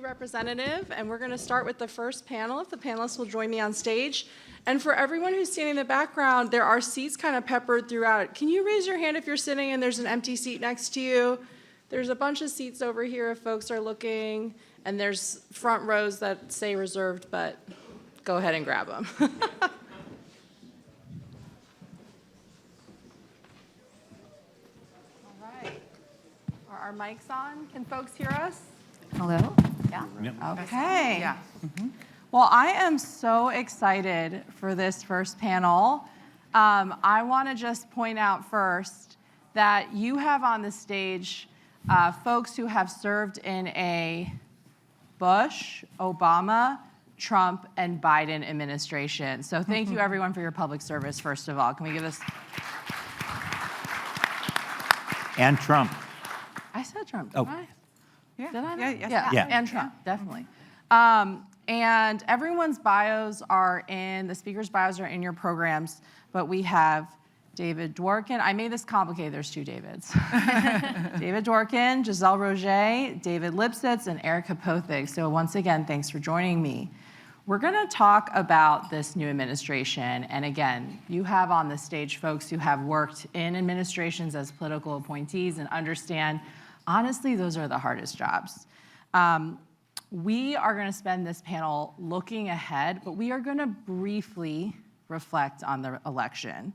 Representative, and we're going to start with the first panel. If the panelists will join me on stage. And for everyone who's standing in the background, there are seats kind of peppered throughout. Can you raise your hand if you're sitting and there's an empty seat next to you? There's a bunch of seats over here if folks are looking, and there's front rows that say reserved, but go ahead and grab them. All right. Are our mics on? Can folks hear us? Hello? Yeah? Yep. Okay. Yeah. Well, I am so excited for this first panel. I want to just point out first that you have on the stage folks who have served in a Bush, Obama, Trump, and Biden administration. So thank you, everyone, for your public service, first of all. Can we give this? And Trump. I said Trump, Oh. didn't I? Yeah. Did I? Yeah. And Trump, definitely. And everyone's bios are in, the speakers' bios are in your programs, but we have David Dworkin. I made this complicated, there's two Davids. David Dworkin, Gisele Roget, David Lipsetz, and Erika Poethig. So once again, thanks for joining me. We're gonna talk about this new administration. And again, you have on the stage folks who have worked in administrations as political appointees and understand, honestly, those are the hardest jobs. We are going to spend this panel looking ahead, but we are going to briefly reflect on the election.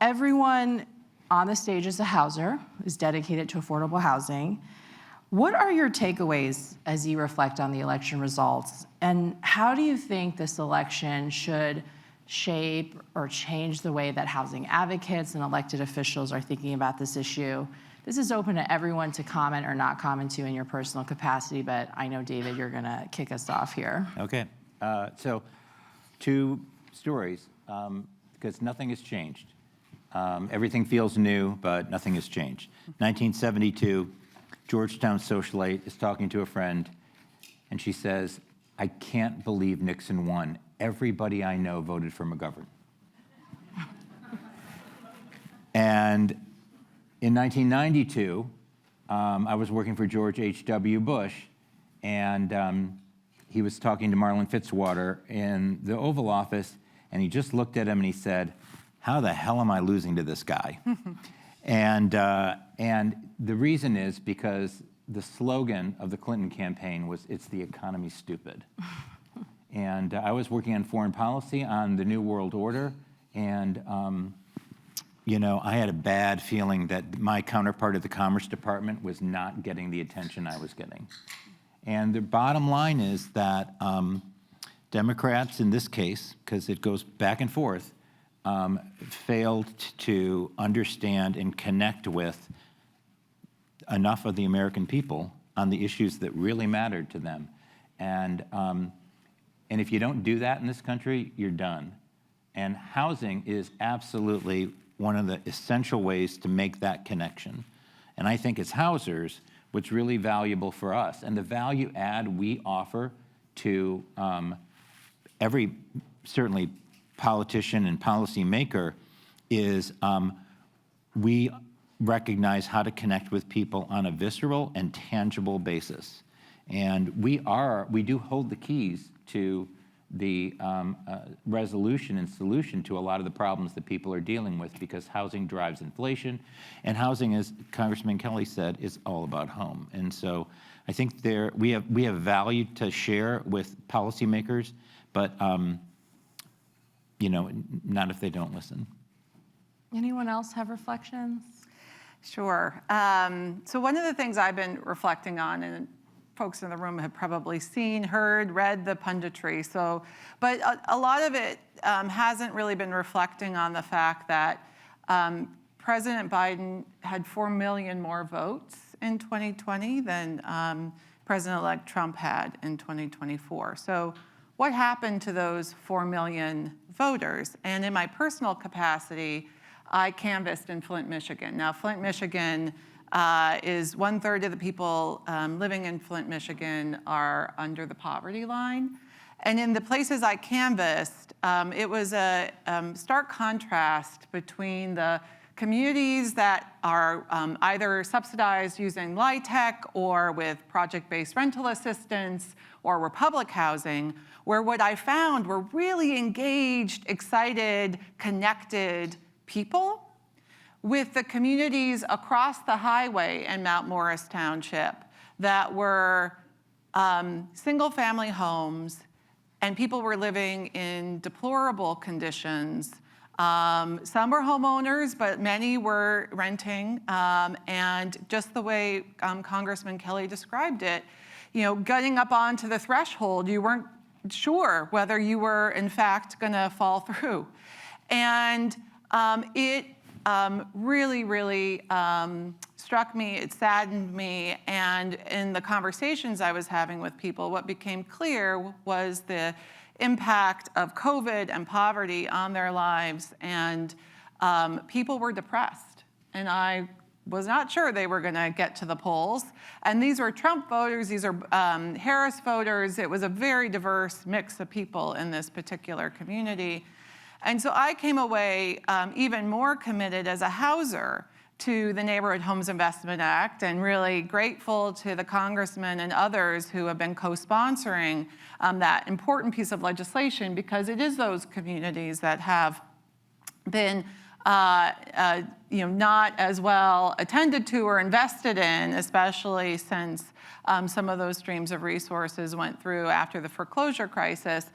Everyone on the stage is a houser, is dedicated to affordable housing. What are your takeaways as you reflect on the election results? And how do you think this election should shape or change the way that housing advocates and elected officials are thinking about this issue? This is open to everyone to comment or not comment to in your personal capacity, but I know, David, you're going to kick us off here. Okay. So 2 stories, because nothing has changed. Everything feels new, but nothing has changed. 1972, Georgetown socialite is talking to a friend, and she says, "I can't believe Nixon won. Everybody I know voted for McGovern." And in 1992, I was working for George H.W. Bush, and he was talking to Marlin Fitzwater in the Oval Office, and he just looked at him and he said, "How the hell am I losing to this guy?" And the reason is because the slogan of the Clinton campaign was, "It's the economy, stupid." And I was working on foreign policy on the New World Order, and you know, I had a bad feeling that my counterpart at the Commerce Department was not getting the attention I was getting. And the bottom line is that Democrats, in this case, because it goes back and forth, failed to understand and connect with enough of the American people on the issues that really mattered to them. And if you don't do that in this country, you're done. And housing is absolutely one of the essential ways to make that connection. And I think as housers, what's really valuable for us, and the value add we offer to every, certainly, politician and policymaker, is we recognize how to connect with people on a visceral and tangible basis. And we do hold the keys to the resolution and solution to a lot of the problems that people are dealing with, because housing drives inflation, and housing, as Congressman Kelly said, is all about home. And so I think we have value to share with policymakers, but you know, not if they don't listen. Anyone else have reflections? Sure. So one of the things I've been reflecting on, and folks in the room have probably seen, heard, read the punditry. But a lot of it hasn't really been reflecting on the fact that President Biden had 4 million more votes in 2020 than President-elect Trump had in 2024. So what happened to those 4 million voters? And in my personal capacity, I canvassed in Flint, Michigan. Now, Flint, Michigan is 1/3 of the people living in Flint, Michigan are under the poverty line. And in the places I canvassed, it was a stark contrast between the communities that are either subsidized using LIHTC or with project-based rental assistance or Republic housing, where what I found were really engaged, excited, connected people with the communities across the highway in Mount Morris Township that were single-family homes, and people were living in deplorable conditions. Some were homeowners, but many were renting. And just the way Congressman Kelly described it, getting up onto the threshold, you weren't sure whether you were, in fact, going to fall through. And it really, really struck me, it saddened me, and in the conversations I was having with people, what became clear was the impact of COVID and poverty on their lives, and people were depressed. And I was not sure they were going to get to the polls. And these were Trump voters, these are Harris voters. It was a very diverse mix of people in this particular community. And so I came away even more committed as a houser to the Neighborhood Homes Investment Act, and really grateful to the congressman and others who have been co-sponsoring that important piece of legislation, because it is those communities that have been not as well attended to or invested in, especially since some of those streams of resources went through after the foreclosure crisis.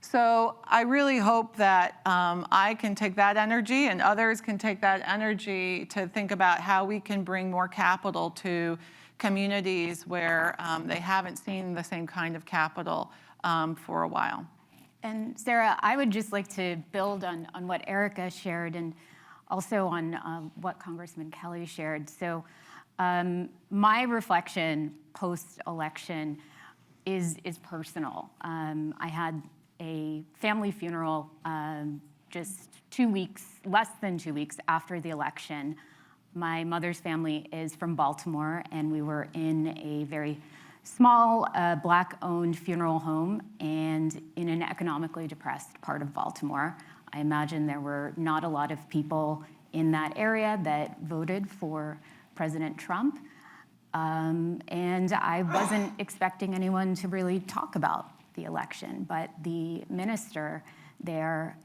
So I really hope that I can take that energy and others can take that energy to think about how we can bring more capital to communities where they haven't seen the same kind of capital for a while. And Sarah, I would just like to build on what Erika shared and also on what Congressman Kelly shared. So my reflection post-election is personal. I had a family funeral just 2 weeks, less than 2 weeks after the election. My mother's family is from Baltimore, and we were in a very small Black-owned funeral home and in an economically depressed part of Baltimore. I imagine there were not a lot of people in that area that voted for President Trump. And I wasn't expecting anyone to really talk about the election, but the minister there,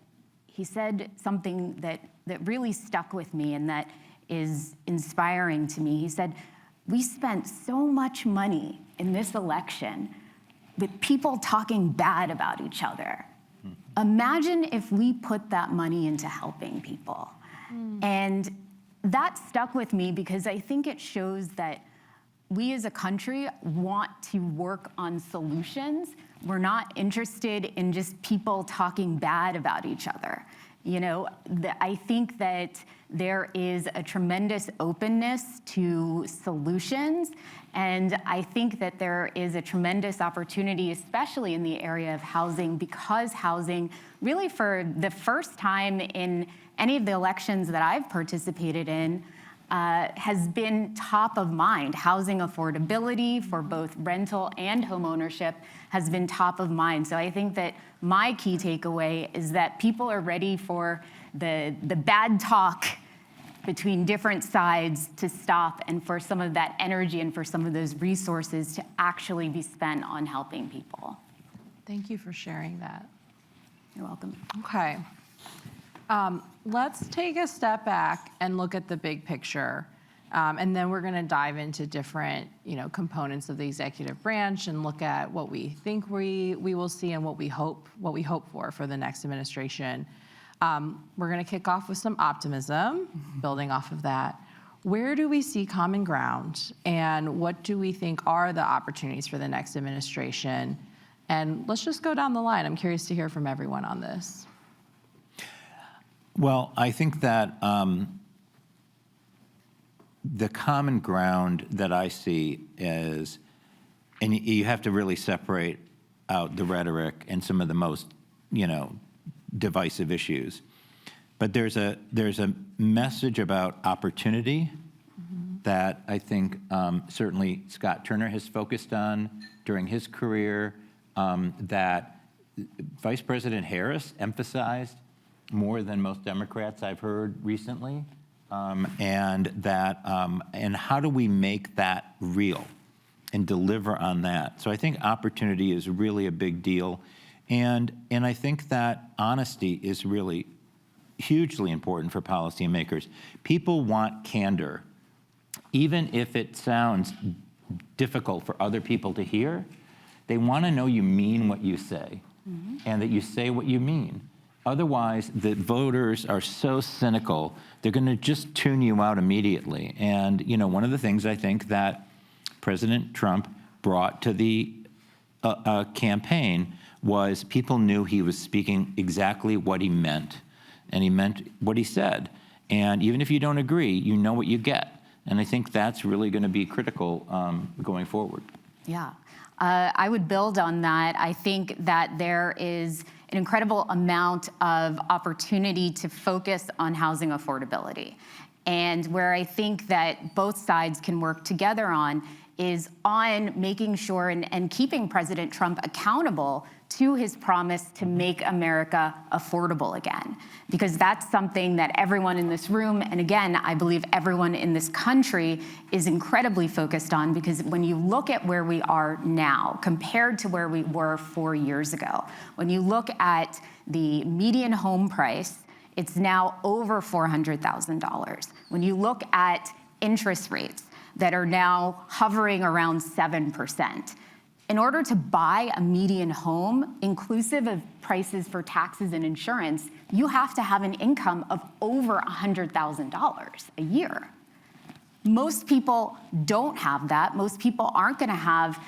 he said something that really stuck with me and that is inspiring to me. He said, "We spent so much money in this election with people talking bad about each other. Imagine if we put that money into helping people." And that stuck with me because I think it shows that we as a country want to work on solutions. We're not interested in just people talking bad about each other. I think that there is a tremendous openness to solutions, and I think that there is a tremendous opportunity, especially in the area of housing, because housing, really for the first time in any of the elections that I've participated in, has been top of mind. Housing affordability for both rental and home ownership has been top of mind. So I think that my key takeaway is that people are ready for the bad talk between different sides to stop, and for some of that energy and for some of those resources to actually be spent on helping people. Thank you for sharing that. You're welcome. Okay. Let's take a step back and look at the big picture. And then we're going to dive into different, components of the executive branch and look at what we think we will see and what we hope for the next administration. We're going to kick off with some optimism, building off of that. Where do we see common ground, and what do we think are the opportunities for the next administration? And let's just go down the line. I'm curious to hear from everyone on this. Well, I think that the common ground that I see is, and you have to really separate out the rhetoric and some of the most, divisive issues. But there's a message about opportunity that I think certainly Scott Turner has focused on during his career, that Vice President Harris emphasized more than most Democrats I've heard recently. and how do we make that real and deliver on that? So I think opportunity is really a big deal, and I think that honesty is really hugely important for policymakers. People want candor, even if it sounds difficult for other people to hear. They want to know you mean what you say, and that you say what you mean. Otherwise, the voters are so cynical, they're going to just tune you out immediately. And one of the things I think that President Trump brought to the campaign was people knew he was speaking exactly what he meant, and he meant what he said. And even if you don't agree, you know what you get. And I think that's really going to be critical going forward. Yeah, I would build on that. I think that there is an incredible amount of opportunity to focus on housing affordability. And where I think that both sides can work together on is on making sure and keeping President Trump accountable to his promise to make America affordable again. Because that's something that everyone in this room, and again, I believe everyone in this country, is incredibly focused on, because when you look at where we are now compared to where we were 4 years ago, when you look at the median home price, it's now over $400,000. When you look at interest rates that are now hovering around 7%, in order to buy a median home, inclusive of prices for taxes and insurance, you have to have an income of over $100,000 a year. Most people don't have that. Most people aren't going to have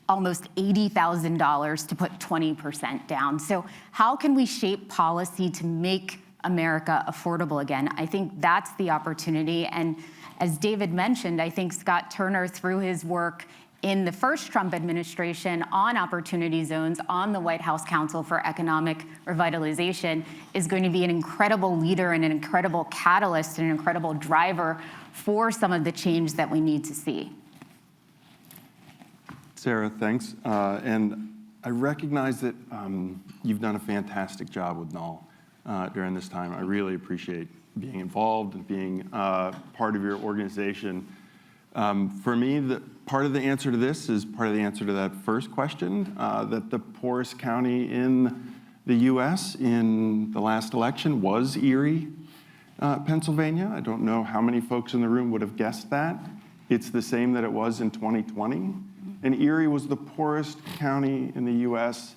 almost $80,000 to put 20% down. So how can we shape policy to make America affordable again? I think that's the opportunity. And as David mentioned, I think Scott Turner, through his work in the first Trump administration on opportunity zones, on the White House Council for Economic Revitalization, is going to be an incredible leader and an incredible catalyst and an incredible driver for some of the change that we need to see. Sarah, thanks. And I recognize that you've done a fantastic job with NAAHL during this time. I really appreciate being involved and being part of your organization. For me, part of the answer to this is part of the answer to that first question, that the poorest county in the US in the last election was Erie, Pennsylvania. I don't know how many folks in the room would have guessed that. It's the same that it was in 2020. And Erie was the poorest county in the US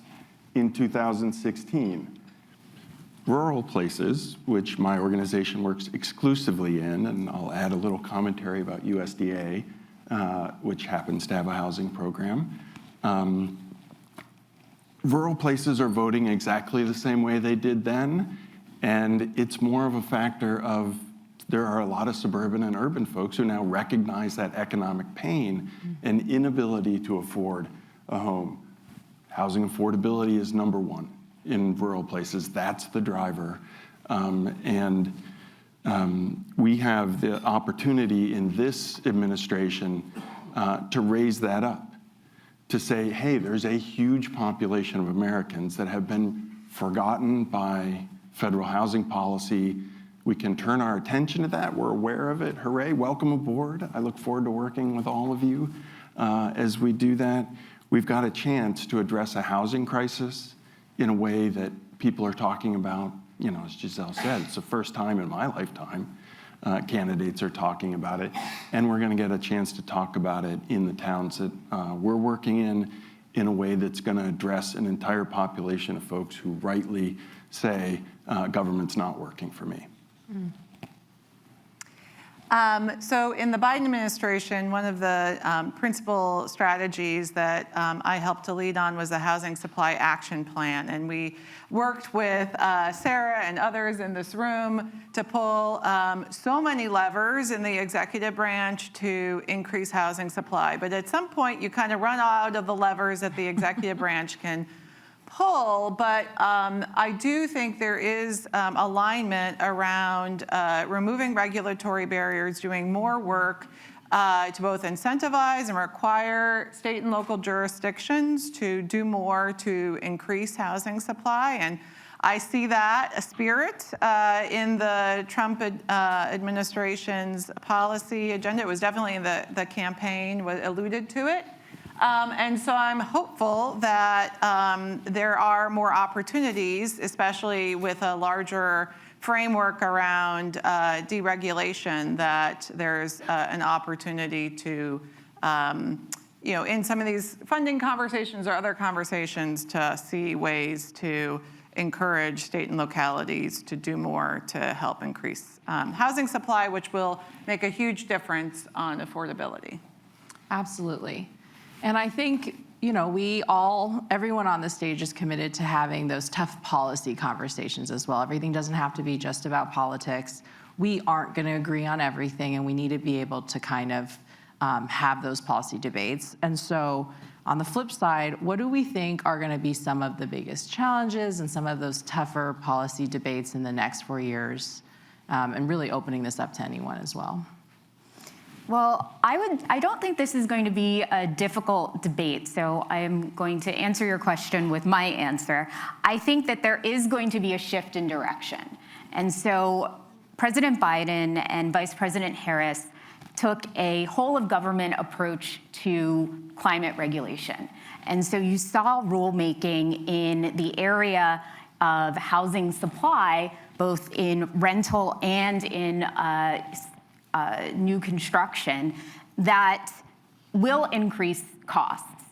in 2016. Rural places, which my organization works exclusively in, and I'll add a little commentary about USDA, which happens to have a housing program. Rural places are voting exactly the same way they did then, and it's more of a factor of there are a lot of suburban and urban folks who now recognize that economic pain and inability to afford a home. Housing affordability is number one in rural places. That's the driver. We have the opportunity in this administration to raise that up, to say, hey, there's a huge population of Americans that have been forgotten by federal housing policy. We can turn our attention to that. We're aware of it. Hooray, welcome aboard. I look forward to working with all of you as we do that. We've got a chance to address a housing crisis in a way that people are talking about. As Gisele said, it's the first time in my lifetime candidates are talking about it, and we're going to get a chance to talk about it in the towns that we're working in a way that's going to address an entire population of folks who rightly say, government's not working for me. So in the Biden administration, one of the principal strategies that I helped to lead on was the Housing Supply Action Plan. And we worked with Sarah and others in this room to pull so many levers in the executive branch to increase housing supply. But at some point, you kind of run out of the levers that the executive branch can pull, but I do think there is alignment around removing regulatory barriers, doing more work to both incentivize and require state and local jurisdictions to do more to increase housing supply. And I see that a spirit in the Trump administration's policy agenda. It was definitely in the campaign, alluded to it. And so I'm hopeful that there are more opportunities, especially with a larger framework around deregulation, that there's an opportunity to, in some of these funding conversations or other conversations, to see ways to encourage state and localities to do more to help increase housing supply, which will make a huge difference on affordability. Absolutely. And I think, everyone on the stage is committed to having those tough policy conversations as well. Everything doesn't have to be just about politics. We aren't going to agree on everything, and we need to be able to kind of have those policy debates. And so on the flip side, what do we think are going to be some of the biggest challenges and some of those tougher policy debates in the next 4 years, and really opening this up to anyone as well? Well, I don't think this is going to be a difficult debate, so I am going to answer your question with my answer. I think that there is going to be a shift in direction. And so President Biden and Vice President Harris took a whole of government approach to climate regulation. And so you saw rulemaking in the area of housing supply, both in rental and in new construction, that will increase costs.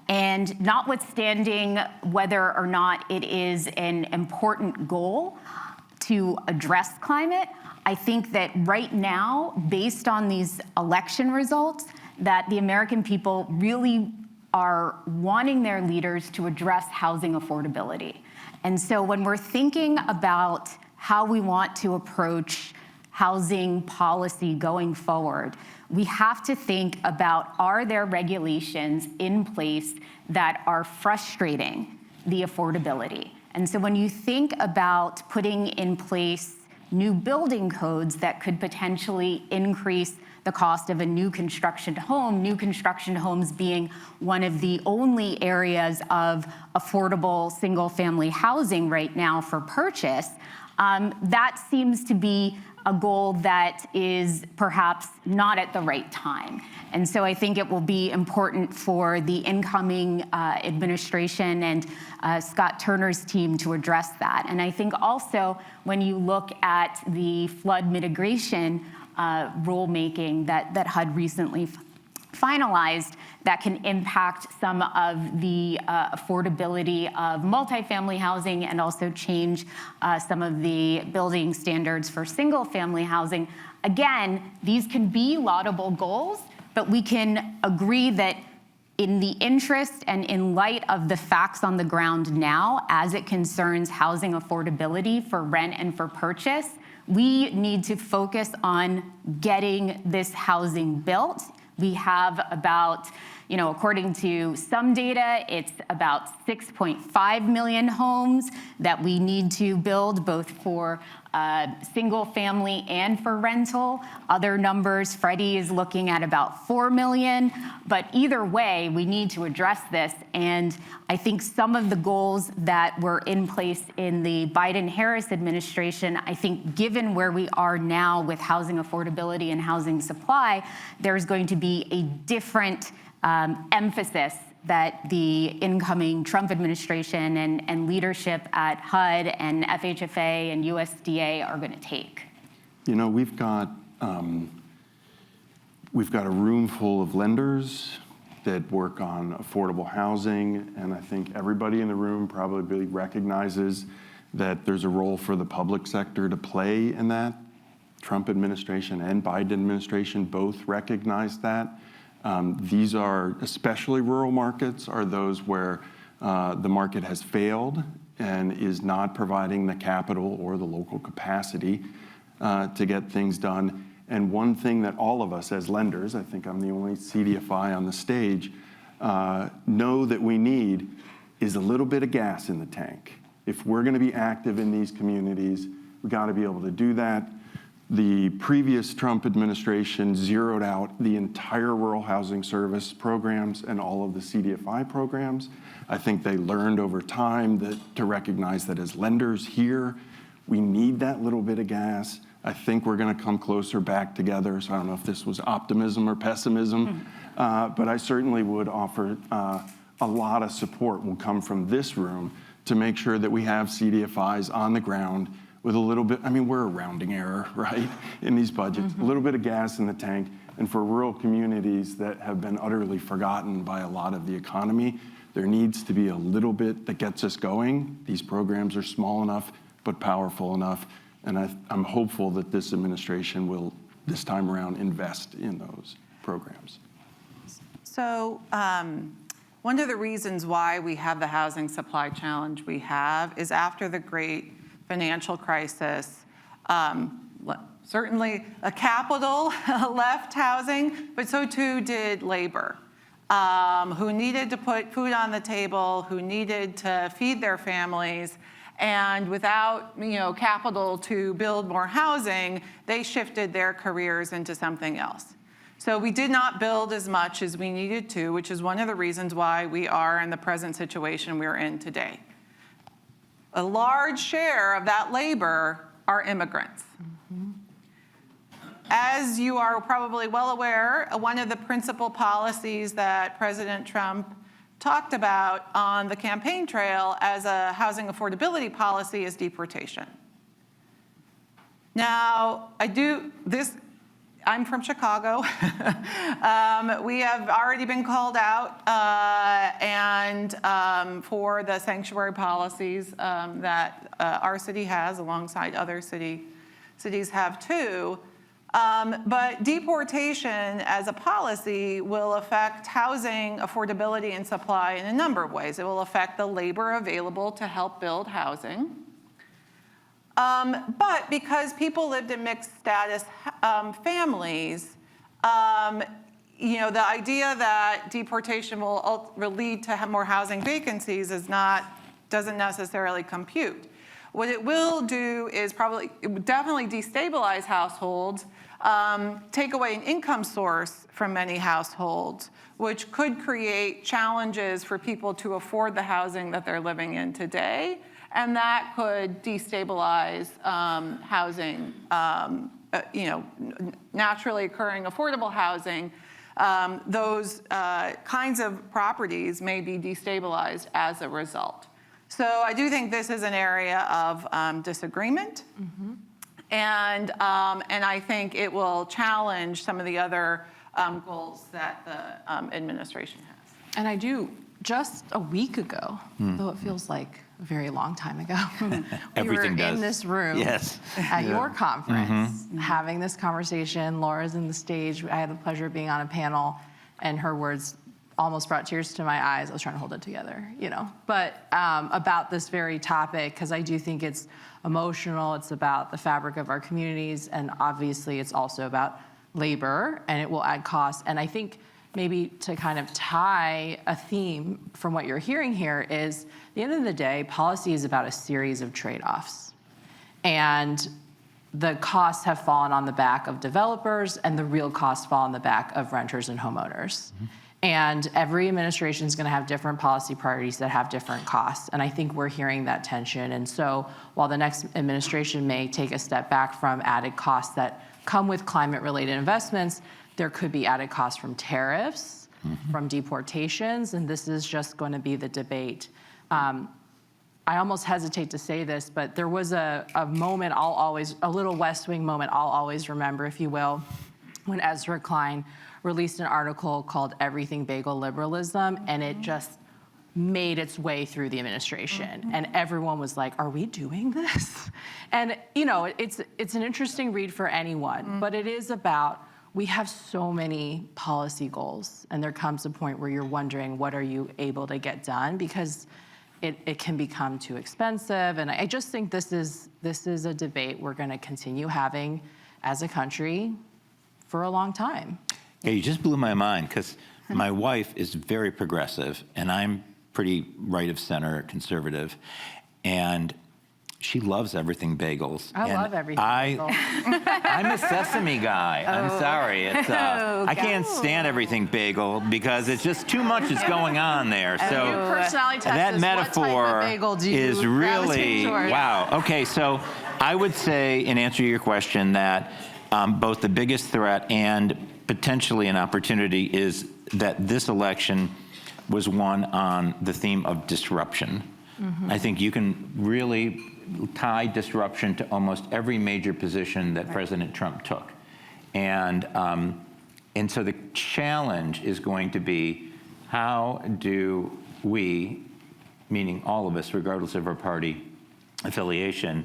And notwithstanding whether or not it is an important goal to address climate, I think that right now, based on these election results, that the American people really are wanting their leaders to address housing affordability. And so when we're thinking about how we want to approach housing policy going forward, we have to think about, are there regulations in place that are frustrating the affordability? And so when you think about putting in place new building codes that could potentially increase the cost of a new construction homes being one of the only areas of affordable single-family housing right now for purchase, that seems to be a goal that is perhaps not at the right time. And so I think it will be important for the incoming administration and Scott Turner's team to address that. And I think also when you look at the flood mitigation rulemaking that HUD recently finalized, that can impact some of the affordability of multifamily housing and also change some of the building standards for single-family housing. Again, these can be laudable goals, but we can agree that in the interest and in light of the facts on the ground now, as it concerns housing affordability for rent and for purchase, we need to focus on getting this housing built. We have about, according to some data, it's about 6.5 million homes that we need to build, both for single family and for rental. Other numbers, Freddie is looking at about 4 million. But either way, we need to address this. And I think some of the goals that were in place in the Biden-Harris administration, I think given where we are now with housing affordability and housing supply, there's going to be a different emphasis that the incoming Trump administration and leadership at HUD and FHFA and USDA are going to take. We've got a room full of lenders that work on affordable housing, and I think everybody in the room probably recognizes that there's a role for the public sector to play in that. Trump administration and Biden administration both recognize that. These are, especially rural markets, are those where the market has failed and is not providing the capital or the local capacity to get things done. And one thing that all of us as lenders, I think I'm the only CDFI on the stage, know that we need is a little bit of gas in the tank. If we're going to be active in these communities, we got to be able to do that. The previous Trump administration zeroed out the entire rural housing service programs and all of the CDFI programs. I think they learned over time to recognize that as lenders here, we need that little bit of gas. I think we're going to come closer back together. So I don't know if this was optimism or pessimism, but I certainly would offer a lot of support will come from this room to make sure that we have CDFIs on the ground with a little bit, I mean, we're a rounding error, right, in these budgets, a little bit of gas in the tank. And for rural communities that have been utterly forgotten by a lot of the economy, there needs to be a little bit that gets us going. These programs are small enough, but powerful enough. And I'm hopeful that this administration will, this time around, invest in those programs. So one of the reasons why we have the housing supply challenge we have is after the great financial crisis, certainly a capital left housing, but so too did labor, who needed to put food on the table, who needed to feed their families. And without capital to build more housing, they shifted their careers into something else. So we did not build as much as we needed to, which is one of the reasons why we are in the present situation we're in today. A large share of that labor are immigrants. As you are probably well aware, one of the principal policies that President Trump talked about on the campaign trail as a housing affordability policy is deportation. Now, I'm from Chicago. We have already been called out for the sanctuary policies that our city has, alongside other cities have too. But deportation as a policy will affect housing affordability and supply in a number of ways. It will affect the labor available to help build housing. But because people lived in mixed status families, the idea that deportation will lead to more housing vacancies doesn't necessarily compute. What it will do is it would definitely destabilize households, take away an income source from many households, which could create challenges for people to afford the housing that they're living in today. And that could destabilize housing, naturally occurring affordable housing. Those kinds of properties may be destabilized as a result. So I do think this is an area of disagreement. And I think it will challenge some of the other goals that the administration has. And I do, just a week ago, though it feels like a very long time ago, we were Everything does. in this room Yes. at your conference having this conversation. Laura's in the stage. I had the pleasure of being on a panel, and her words almost brought tears to my eyes. I was trying to hold it together, But about this very topic, because I do think it's emotional. It's about the fabric of our communities, and obviously it's also about labor, and it will add costs. And I think maybe to kind of tie a theme from what you're hearing here is, at the end of the day, policy is about a series of trade-offs. And the costs have fallen on the back of developers, and the real costs fall on the back of renters and homeowners. And every administration is going to have different policy priorities that have different costs. And I think we're hearing that tension. And so while the next administration may take a step back from added costs that come with climate-related investments, there could be added costs from tariffs, from deportations, and this is just going to be the debate. I almost hesitate to say this, but there was a moment a little West Wing moment I'll always remember, if you will, when Ezra Klein released an article called Everything Bagel Liberalism, and it just made its way through the administration. And everyone was like, are we doing this? And it's an interesting read for anyone, but it is about, we have so many policy goals, and there comes a point where you're wondering, what are you able to get done? Because it can become too expensive. And I just think this is a debate we're going to continue having as a country for a long time. Yeah, you just blew my mind, because my wife is very progressive, and I'm pretty right of center, conservative. And she loves everything bagels. I And love everything bagel. I'm a sesame guy. I'm sorry. It's, I can't stand everything bagel because it's just too much is going on there. So New personality test that is metaphor what type of bagel do you is really, gravitate towards? wow. Okay, so I would say, in answer to your question, that both the biggest threat and potentially an opportunity is that this election was won on the theme of disruption. I think you can really tie disruption to almost every major position that President Trump took. And so the challenge is going to be, how do we, meaning all of us, regardless of our party affiliation,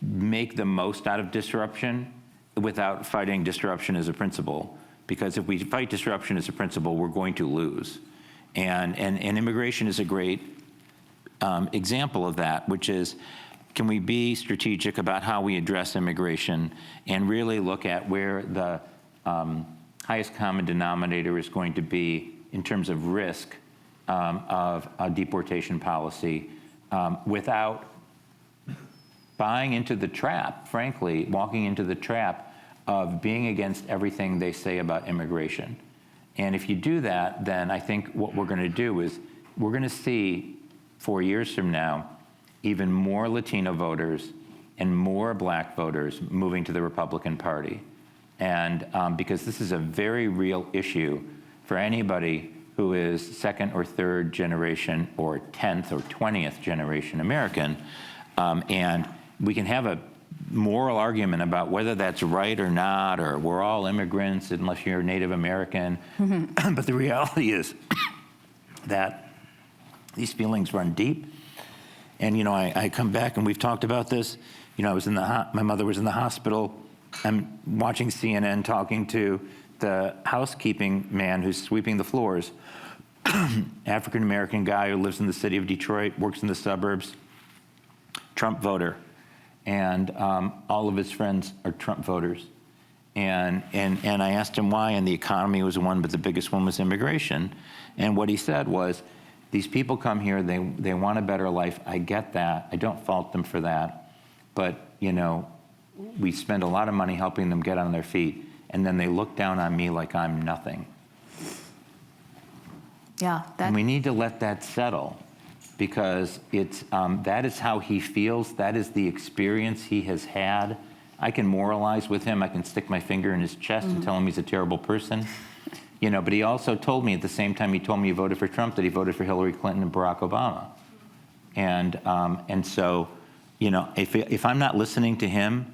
make the most out of disruption without fighting disruption as a principle? Because if we fight disruption as a principle, we're going to lose. And immigration is a great example of that, which is, can we be strategic about how we address immigration and really look at where the highest common denominator is going to be in terms of risk of a deportation policy without buying into the trap, frankly, walking into the trap of being against everything they say about immigration. And if you do that, then I think what we're going to do is we're going to see 4 years from now even more Latino voters and more black voters moving to the Republican Party. And because this is a very real issue for anybody who is second or third generation or 10th or 20th generation American. And we can have a moral argument about whether that's right or not, or we're all immigrants unless you're Native American. But the reality is that these feelings run deep. And, you know, I come back and we've talked about this. You know, I was in my mother was in the hospital. I'm watching CNN talking to the housekeeping man who's sweeping the floors. African-American guy who lives in the city of Detroit, works in the suburbs, Trump voter. And all of his friends are Trump voters. And I asked him why, and the economy was one, but the biggest one was immigration. And what he said was, these people come here, they want a better life. I get that. I don't fault them for that. But, you know, we spend a lot of money helping them get on their feet, and then they look down on me like I'm nothing. Yeah, And we need to let that settle, because it's, that is how he feels. That is the experience he has had. I can moralize with him. I can stick my finger in his chest and tell him he's a terrible person. You know, but he also told me at the same time he told me he voted for Trump that he voted for Hillary Clinton and Barack Obama. And so, you know, if I'm not listening to him,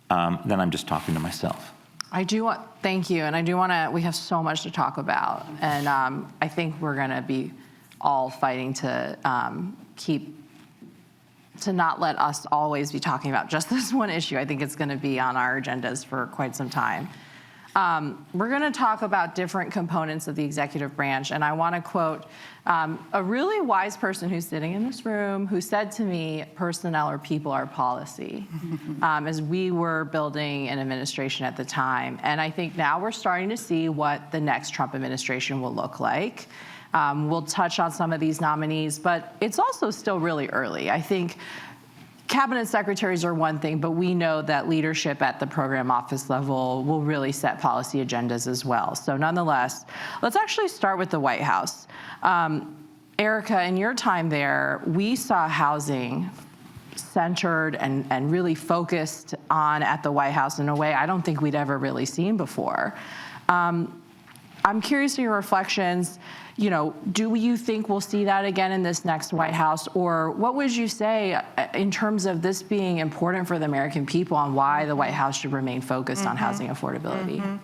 then I'm just talking to myself. Thank you, and I do want to, we have so much to talk about, and I think we're going to be all fighting to not let us always be talking about just this one issue. I think it's going to be on our agendas for quite some time. We're going to talk about different components of the executive branch, and I want to quote a really wise person who's sitting in this room who said to me, personnel or people are policy, as we were building an administration at the time. And I think now we're starting to see what the next Trump administration will look like. We'll touch on some of these nominees, but it's also still really early. I think cabinet secretaries are one thing, but we know that leadership at the program office level will really set policy agendas as well. So nonetheless, let's actually start with the White House. Erika, in your time there, we saw housing centered and really focused on at the White House in a way I don't think we'd ever really seen before. I'm curious to your reflections. You know, do you think we'll see that again in this next White House? Or what would you say in terms of this being important for the American people on why the White House should remain focused on housing affordability?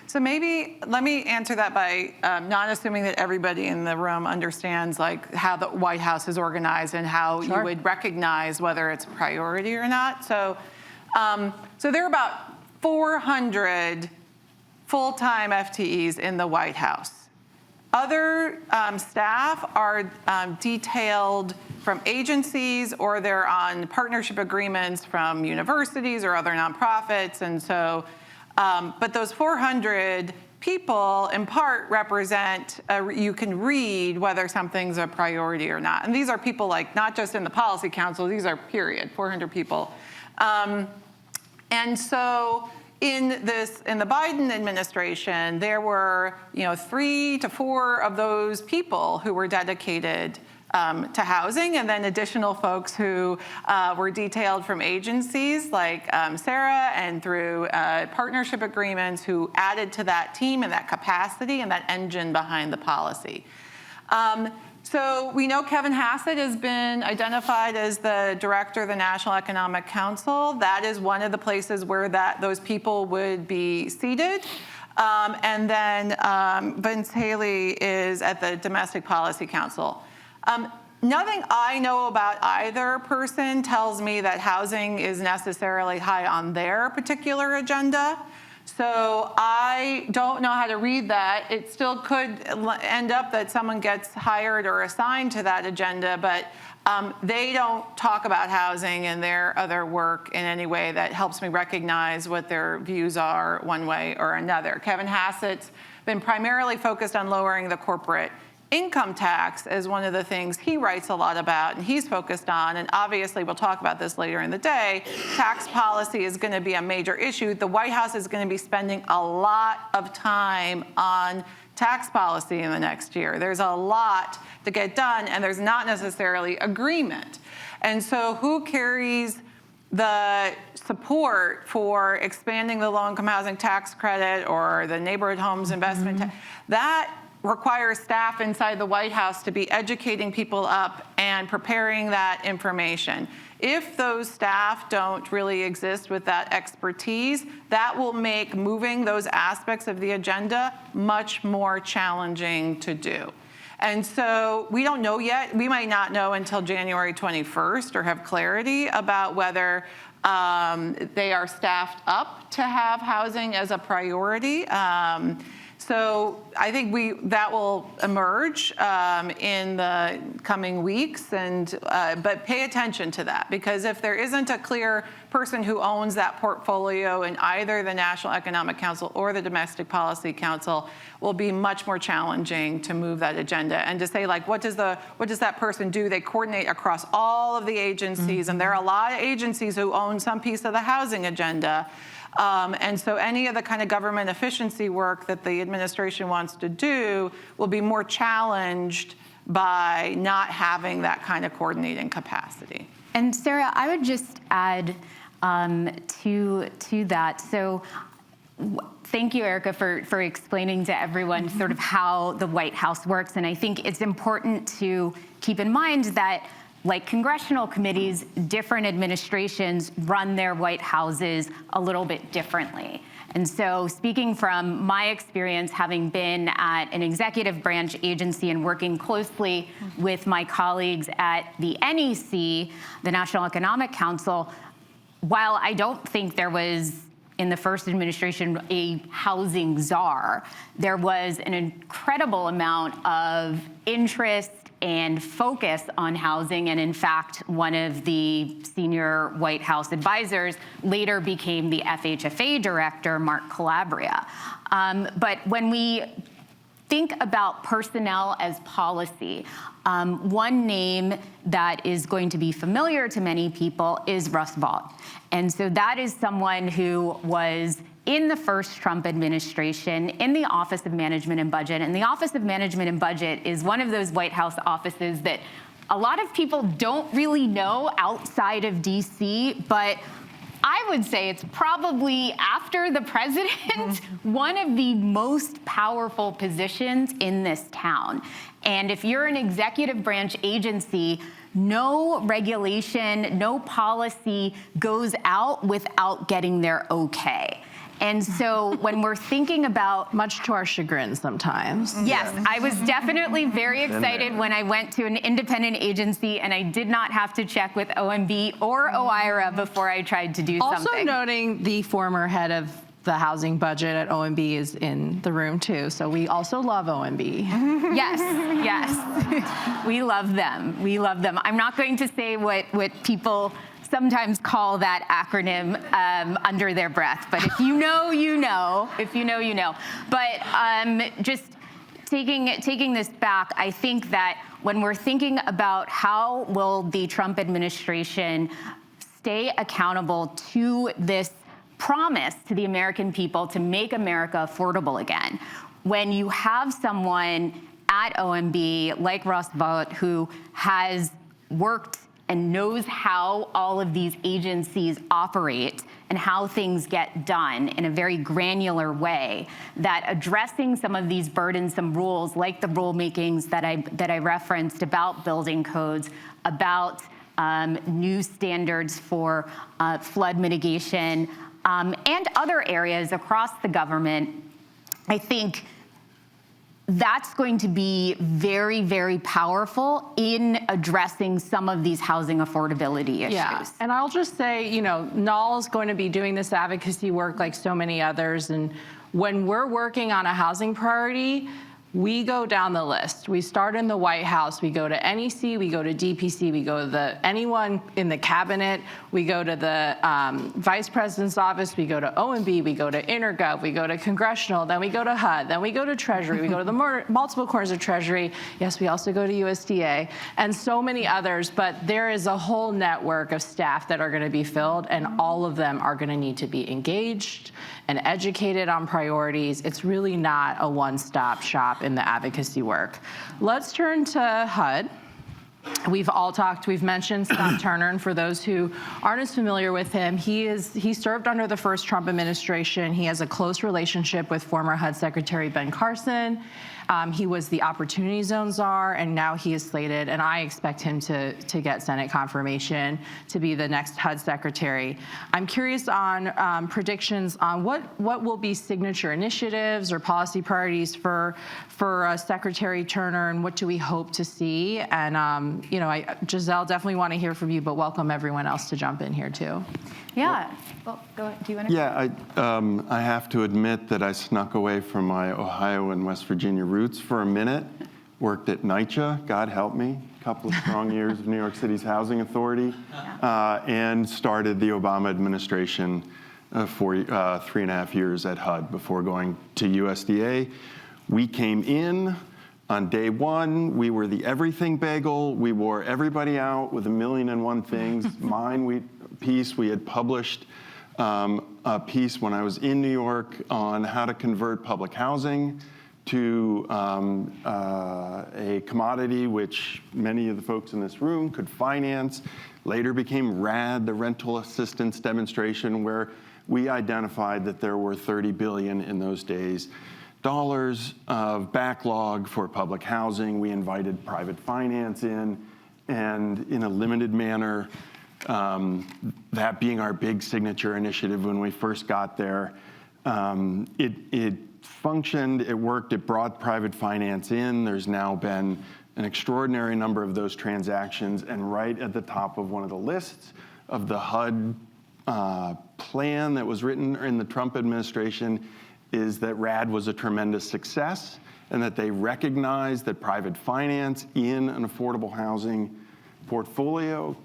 So maybe let me answer that by not assuming that everybody in the room understands like how the White House is organized and how you would recognize whether it's a priority or not. So, so there are about 400 full-time FTEs in the White House. Other staff are detailed from agencies, or they're on partnership agreements from universities or other nonprofits. And so, but those 400 people, in part, represent, you can read whether something's a priority or not. And these are people like, not just in the policy council, these are period, 400 people. And so in the Biden administration, there were 3 to 4 of those people who were dedicated to housing, and then additional folks who were detailed from agencies like Sarah and through partnership agreements who added to that team and that capacity and that engine behind the policy. So we know Kevin Hassett has been identified as the director of the National Economic Council. That is one of the places where those people would be seated. And then Vince Haley is at the Domestic Policy Council. Nothing I know about either person tells me that housing is necessarily high on their particular agenda. So I don't know how to read that. It still could end up that someone gets hired or assigned to that agenda, but they don't talk about housing in their other work in any way that helps me recognize what their views are one way or another. Kevin Hassett's been primarily focused on lowering the corporate income tax as one of the things he writes a lot about and he's focused on, and obviously we'll talk about this later in the day, tax policy is going to be a major issue. The White House is going to be spending a lot of time on tax policy in the next year. There's a lot to get done, and there's not necessarily agreement. And so who carries the support for expanding the low-income housing tax credit or the neighborhood homes investment? That requires staff inside the White House to be educating people up and preparing that information. If those staff don't really exist with that expertise, that will make moving those aspects of the agenda much more challenging to do. And so we don't know yet. We might not know until January 21st or have clarity about whether they are staffed up to have housing as a priority. So I think that will emerge in the coming weeks, but pay attention to that, because if there isn't a clear person who owns that portfolio in either the National Economic Council or the Domestic Policy Council, will be much more challenging to move that agenda. And to say, like, what does that person do? They coordinate across all of the agencies, and there are a lot of agencies who own some piece of the housing agenda. And so any of the kind of government efficiency work that the administration wants to do will be more challenged by not having that kind of coordinating capacity. And Sarah, I would just add to that. So thank you, Erika, for explaining to everyone sort of how the White House works. And I think it's important to keep in mind that, like congressional committees, different administrations run their White Houses a little bit differently. And so speaking from my experience, having been at an executive branch agency and working closely with my colleagues at the NEC, the National Economic Council, while I don't think there was in the first administration a housing czar, there was an incredible amount of interest and focus on housing. And in fact, one of the senior White House advisors later became the FHFA director, Mark Calabria. But when we think about personnel as policy, one name that is going to be familiar to many people is Russ Vought. And so that is someone who was in the first Trump administration in the Office of Management and Budget. And the Office of Management and Budget is one of those White House offices that a lot of people don't really know outside of DC, but I would say it's probably, after the president, one of the most powerful positions in this town. And if you're an executive branch agency, no regulation, no policy goes out without getting their okay. And so when we're thinking about... Much to our chagrin sometimes. Yes, I was definitely very excited when I went to an independent agency and I did not have to check with OMB or OIRA before I tried to do something. Also noting the former head of the housing budget at OMB is in the room too, so we also love OMB. Yes, yes. We love them. We love them. I'm not going to say what people sometimes call that acronym under their breath. But if you know, you know. If you know, you know. But just taking this back, I think that when we're thinking about how will the Trump administration stay accountable to this promise to the American people to make America affordable again, when you have someone at OMB like Ross Vought who has worked and knows how all of these agencies operate and how things get done in a very granular way, that addressing some of these burdensome rules, like the rulemakings that I referenced about building codes, about new standards for flood mitigation, and other areas across the government, I think that's going to be very, very powerful in addressing some of these housing affordability issues. Yeah, and I'll just say, you know, NAAHL is going to be doing this advocacy work like so many others, and when we're working on a housing priority, we go down the list. We start in the White House, we go to NEC, we go to DPC, we go to anyone in the cabinet, we go to the Vice President's office, we go to OMB, we go to Intergov, we go to Congressional, then we go to HUD, then we go to Treasury, we go to the multiple corners of Treasury. Yes, we also go to USDA, and so many others, but there is a whole network of staff that are gonna be filled, and all of them are gonna need to be engaged and educated on priorities. It's really not a one-stop shop in the advocacy work. Let's turn to HUD. We've mentioned Scott Turner, and for those who aren't as familiar with him, he served under the first Trump administration. He has a close relationship with former HUD Secretary Ben Carson. He was the Opportunity Zone czar, and now he is slated, and I expect him to get Senate confirmation to be the next HUD secretary. I'm curious on predictions on what will be signature initiatives or policy priorities for Secretary Turner, and what do we hope to see? And you know, Gisele, definitely want to hear from you, but welcome everyone else to jump in here too. Yeah. Well, go ahead. Do you want to? Yeah, I have to admit that I snuck away from my Ohio and West Virginia roots for a minute, worked at NYCHA, God help me, a couple of strong years of New York City's Housing Authority, and started the Obama administration for 3.5 years at HUD before going to USDA. We came in on day one, we were the everything bagel. We wore everybody out with 1,000,001 things. Piece, we had published a piece when I was in New York on how to convert public housing to a commodity which many of the folks in this room could finance. Later became RAD, the Rental Assistance Demonstration, where we identified that there were $30 billion in those days of backlog for public housing. We invited private finance in, and in a limited manner, that being our big signature initiative when we first got there, it functioned, it worked, it brought private finance in. There's now been an extraordinary number of those transactions, and right at the top of one of the lists of the HUD plan that was written in the Trump administration is that RAD was a tremendous success, and that they recognized that private finance in an affordable housing portfolio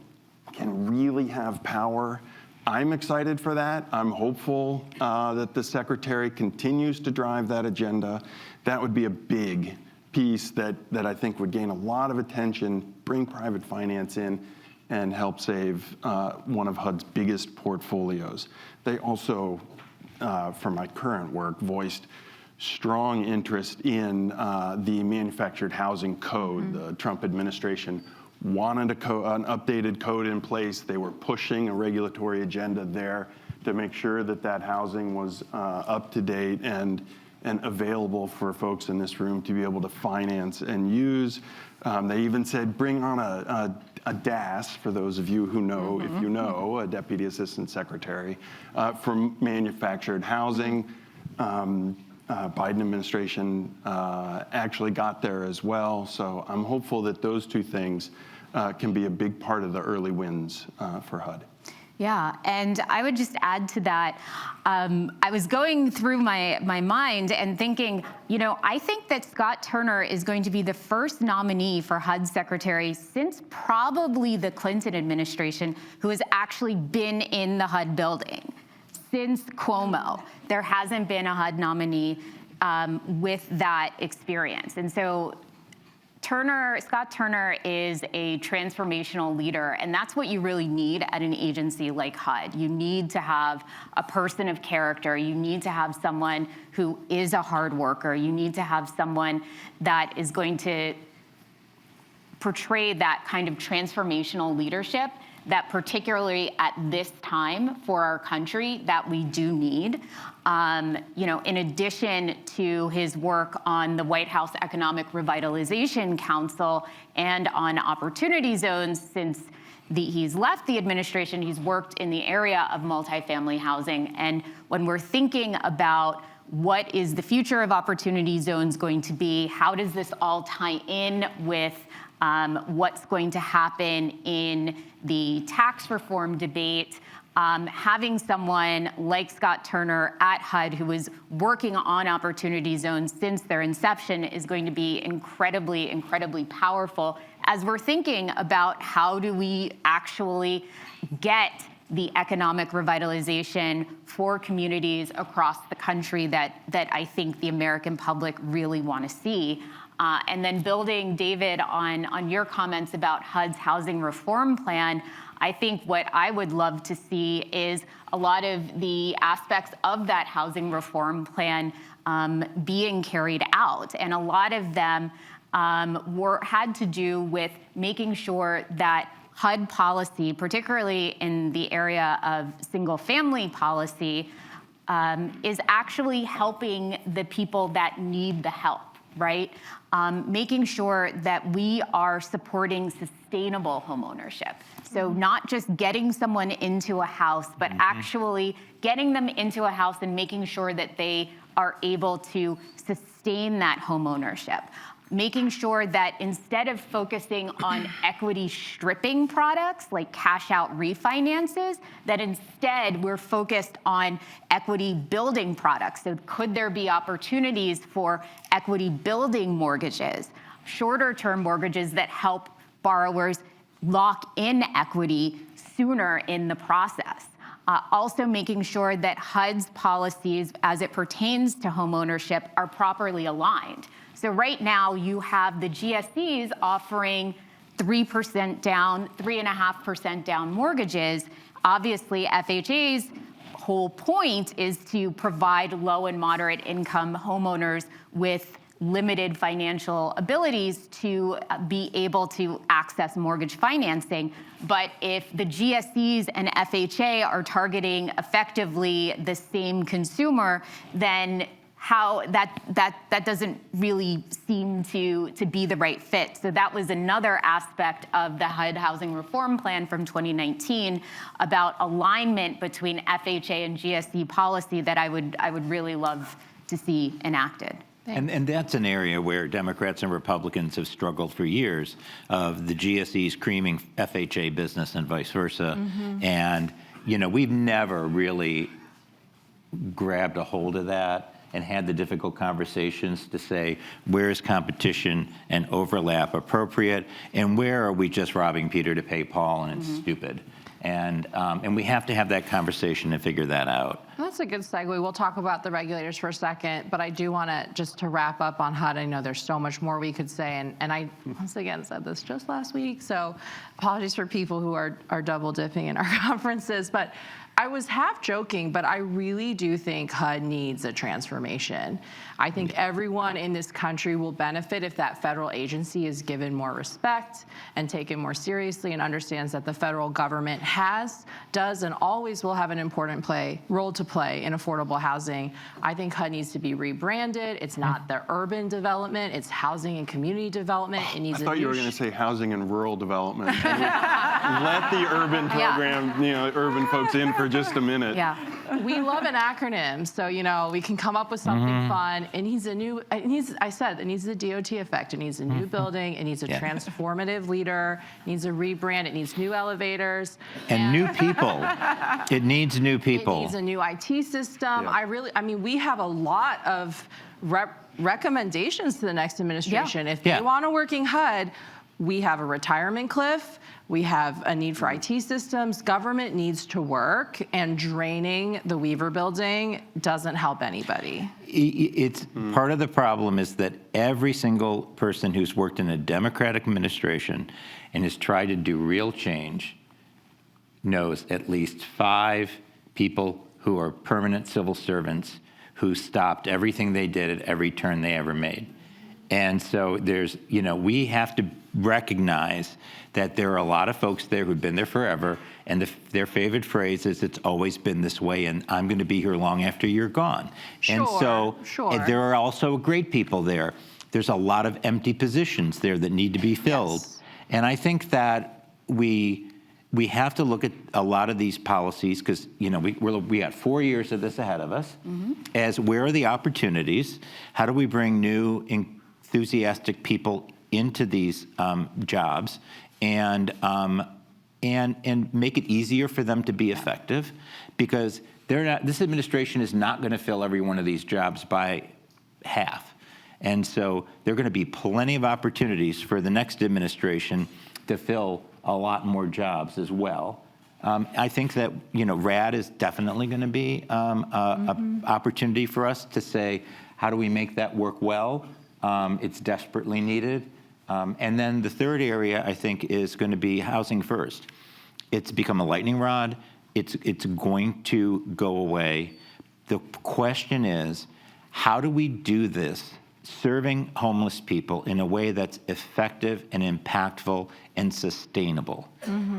can really have power. I'm excited for that. I'm hopeful that the secretary continues to drive that agenda. That would be a big piece that I think would gain a lot of attention, bring private finance in, and help save one of HUD's biggest portfolios. They also, for my current work, voiced strong interest in the manufactured housing code. The Trump administration wanted an updated code in place. They were pushing a regulatory agenda there to make sure that that housing was up to date and available for folks in this room to be able to finance and use. They even said, bring on a DAS, for those of you who know, if you know, a Deputy Assistant Secretary for manufactured housing. Biden administration actually got there as well. So I'm hopeful that those two things can be a big part of the early wins for HUD. Yeah, and I would just add to that, I was going through my mind and thinking, I think that Scott Turner is going to be the first nominee for HUD secretary since probably the Clinton administration who has actually been in the HUD building. Since Cuomo, there hasn't been a HUD nominee with that experience. And so Scott Turner is a transformational leader, and that's what you really need at an agency like HUD. You need to have a person of character. You need to have someone who is a hard worker. You need to have someone that is going to portray that kind of transformational leadership that particularly at this time for our country that we do need. In addition to his work on the White House Economic Revitalization Council and on opportunity zones, since he's left the administration, he's worked in the area of multifamily housing. And when we're thinking about what is the future of opportunity zones going to be, how does this all tie in with what's going to happen in the tax reform debate, having someone like Scott Turner at HUD who is working on opportunity zones since their inception is going to be incredibly, incredibly powerful as we're thinking about how do we actually get the economic revitalization for communities across the country that I think the American public really want to see. And then building, David, on your comments about HUD's housing reform plan, I think what I would love to see is a lot of the aspects of that housing reform plan being carried out. And a lot of them had to do with making sure that HUD policy, particularly in the area of single-family policy, is actually helping the people that need the help, right? Making sure that we are supporting sustainable homeownership. So not just getting someone into a house, but actually getting them into a house and making sure that they are able to sustain that homeownership. Making sure that instead of focusing on equity stripping products like cash out refinances, that instead we're focused on equity building products. So could there be opportunities for equity building mortgages, shorter term mortgages that help borrowers lock in equity sooner in the process? Also making sure that HUD's policies as it pertains to homeownership are properly aligned. So right now you have the GSEs offering 3% down, 3.5% down mortgages. Obviously FHA's whole point is to provide low and moderate income homeowners with limited financial abilities to be able to access mortgage financing. But if the GSEs and FHA are targeting effectively the same consumer, then how that doesn't really seem to be the right fit. So that was another aspect of the HUD housing reform plan from 2019 about alignment between FHA and GSE policy that I would really love to see enacted. And that's an area where Democrats and Republicans have struggled for years, of the GSEs creaming FHA business and vice versa. And, we've never really grabbed a hold of that and had the difficult conversations to say, where is competition and overlap appropriate, and where are we just robbing Peter to pay Paul and it's stupid? And we have to have that conversation and figure that out. That's a good segue. We'll talk about the regulators for a second, but I do want to, just to wrap up on HUD, I know there's so much more we could say, and I once again said this just last week, so apologies for people who are double dipping in our conferences, but I was half joking, but I really do think HUD needs a transformation. I think everyone in this country will benefit if that federal agency is given more respect and taken more seriously and understands that the federal government does, and always will have an important role to play in affordable housing. I think HUD needs to be rebranded. It's not the urban development, it's housing and community development. It needs I thought you were going to say housing and rural development. Let the urban program, urban folks in for just a minute. Yeah. We love an acronym, so we can come up with something fun. It needs a new. It needs a DOT effect. It needs a new building. It needs a transformative leader. It needs a rebrand. It needs new elevators And new people. It needs new people. It needs a new IT system. Yeah. We have a lot of recommendations to the next administration. Yeah. If they want a working HUD, we have a retirement cliff. We have a need for IT systems. Government needs to work, and draining the Weaver building doesn't help anybody. It's part of the problem is that every single person who's worked in a Democratic administration and has tried to do real change knows at least 5 people who are permanent civil servants who stopped everything they did at every turn they ever made. And so we have to recognize that there are a lot of folks there who've been there forever, and their favorite phrase is, "It's always been this way, and I'm going to be here long after you're gone." And so there are also great people there. There's a lot of empty positions there that need to be filled. Yes. And I think that we have to look at a lot of these policies because we got 4 years of this ahead of us. As where are the opportunities? How do we bring new enthusiastic people into these jobs and make it easier for them to be effective? Because this administration is not going to fill every one of these jobs by half. And so there are going to be plenty of opportunities for the next administration to fill a lot more jobs as well. I think that RAD is definitely going to be an opportunity for us to say, how do we make that work well? It's desperately needed. And then the third area, I think, is going to be housing first. It's become a lightning rod. It's going to go away. The question is, how do we do this, serving homeless people in a way that's effective and impactful and sustainable?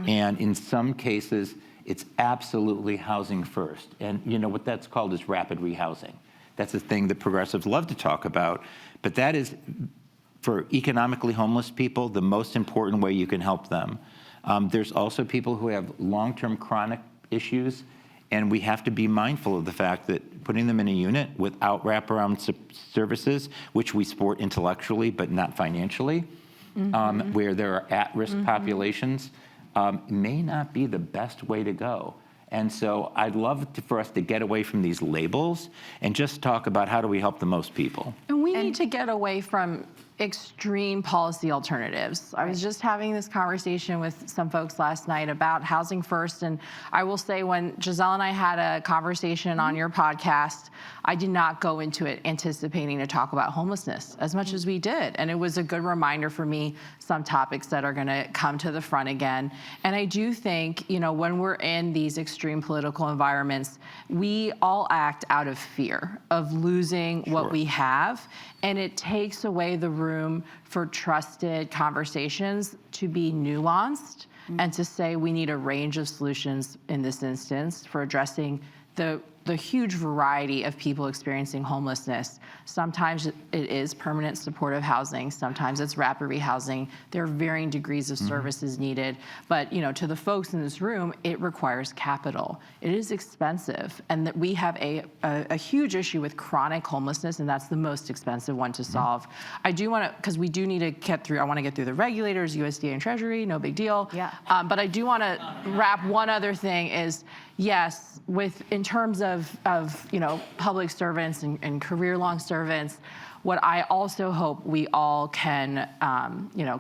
And in some cases, it's absolutely housing first. And what that's called is rapid rehousing. That's a thing that progressives love to talk about. But that is, for economically homeless people, the most important way you can help them. There's also people who have long-term chronic issues, and we have to be mindful of the fact that putting them in a unit without wraparound services, which we support intellectually but not financially, where there are at-risk populations, may not be the best way to go. And so I'd love for us to get away from these labels and just talk about how do we help the most people. And we need to get away from extreme policy alternatives. I was just having this conversation with some folks last night about housing first, and I will say when Gisele and I had a conversation on your podcast, I did not go into it anticipating to talk about homelessness as much as we did. And it was a good reminder for me, some topics that are gonna come to the front again. And I do think, when we're in these extreme political environments, we all act out of fear of losing what we have. And it takes away the room for trusted conversations to be nuanced and to say we need a range of solutions in this instance for addressing the huge variety of people experiencing homelessness. Sometimes it is permanent supportive housing. Sometimes it's rapid rehousing. There are varying degrees of services needed. But to the folks in this room, it requires capital. It is expensive. And that we have a huge issue with chronic homelessness, and that's the most expensive one to solve. I do want to, because we do need to get through, I want to get through the regulators, USDA and Treasury, no big deal. Yeah. But I do want to wrap one other thing is, yes, in terms of public servants and career-long servants, what I also hope we all can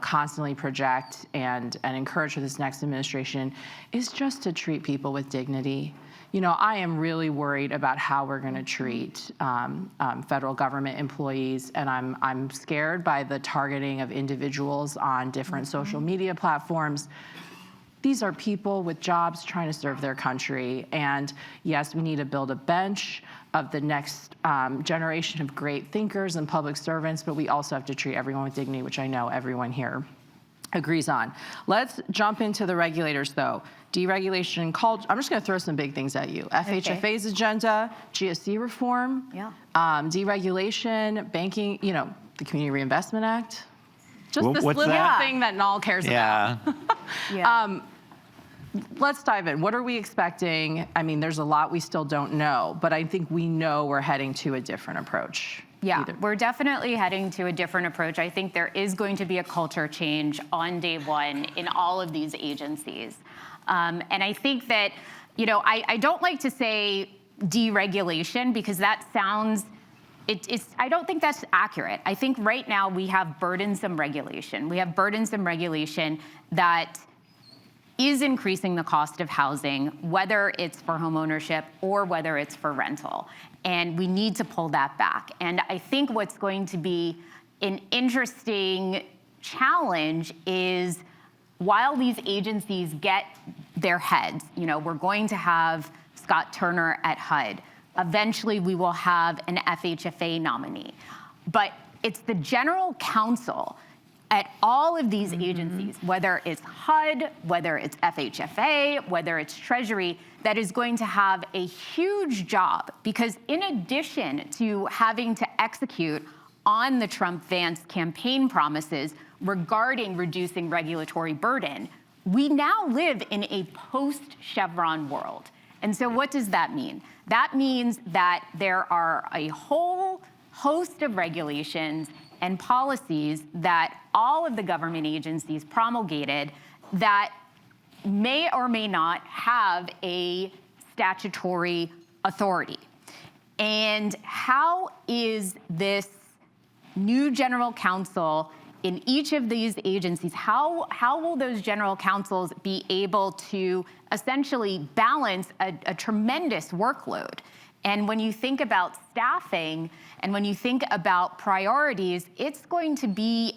constantly project and encourage for this next administration is just to treat people with dignity. I am really worried about how we're going to treat federal government employees, and I'm scared by the targeting of individuals on different social media platforms. These are people with jobs trying to serve their country. And yes, we need to build a bench of the next generation of great thinkers and public servants, but we also have to treat everyone with dignity, which I know everyone here agrees on. Let's jump into the regulators, though. Deregulation, I'm just going to throw some big things at you. FHFA's agenda, GSC reform, deregulation, banking, the Community Reinvestment Act. Just this little thing that NAAHL cares about. let's dive in. What are we expecting? I mean, there's a lot we still don't know, but I think we know we're heading to a different approach. Yeah, we're definitely heading to a different approach. I think there is going to be a culture change on day one in all of these agencies. And I think that, I don't like to say deregulation because that sounds, I don't think that's accurate. I think right now we have burdensome regulation. We have burdensome regulation that is increasing the cost of housing, whether it's for homeownership or whether it's for rental. And we need to pull that back. And I think what's going to be an interesting challenge is while these agencies get their heads, we're going to have Scott Turner at HUD. Eventually, we will have an FHFA nominee. But it's the general counsel at all of these agencies, whether it's HUD, whether it's FHFA, whether it's Treasury, that is going to have a huge job because in addition to having to execute on the Trump-Vance campaign promises regarding reducing regulatory burden, we now live in a post-Chevron world. And so what does that mean? That means that there are a whole host of regulations and policies that all of the government agencies promulgated that may or may not have a statutory authority. And how is this new general counsel in each of these agencies, how will those general counsels be able to essentially balance a tremendous workload? And when you think about staffing and when you think about priorities, it's going to be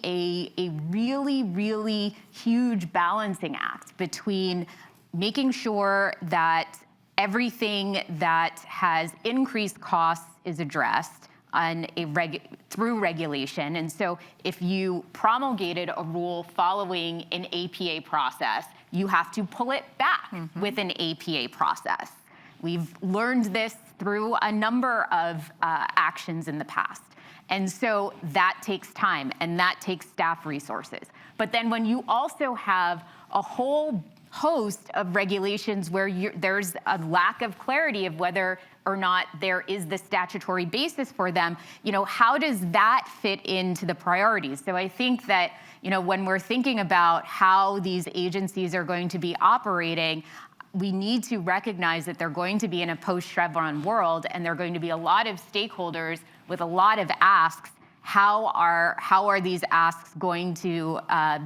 a really, really huge balancing act between making sure that everything that has increased costs is addressed on through regulation. And so if you promulgated a rule following an APA process, you have to pull it back with an APA process. We've learned this through a number of actions in the past. And so that takes time and that takes staff resources. But then when you also have a whole host of regulations where there's a lack of clarity of whether or not there is the statutory basis for them, how does that fit into the priorities? So I think that, when we're thinking about how these agencies are going to be operating, we need to recognize that they're going to be in a post-Chevron world and there are going to be a lot of stakeholders with a lot of asks. How are these asks going to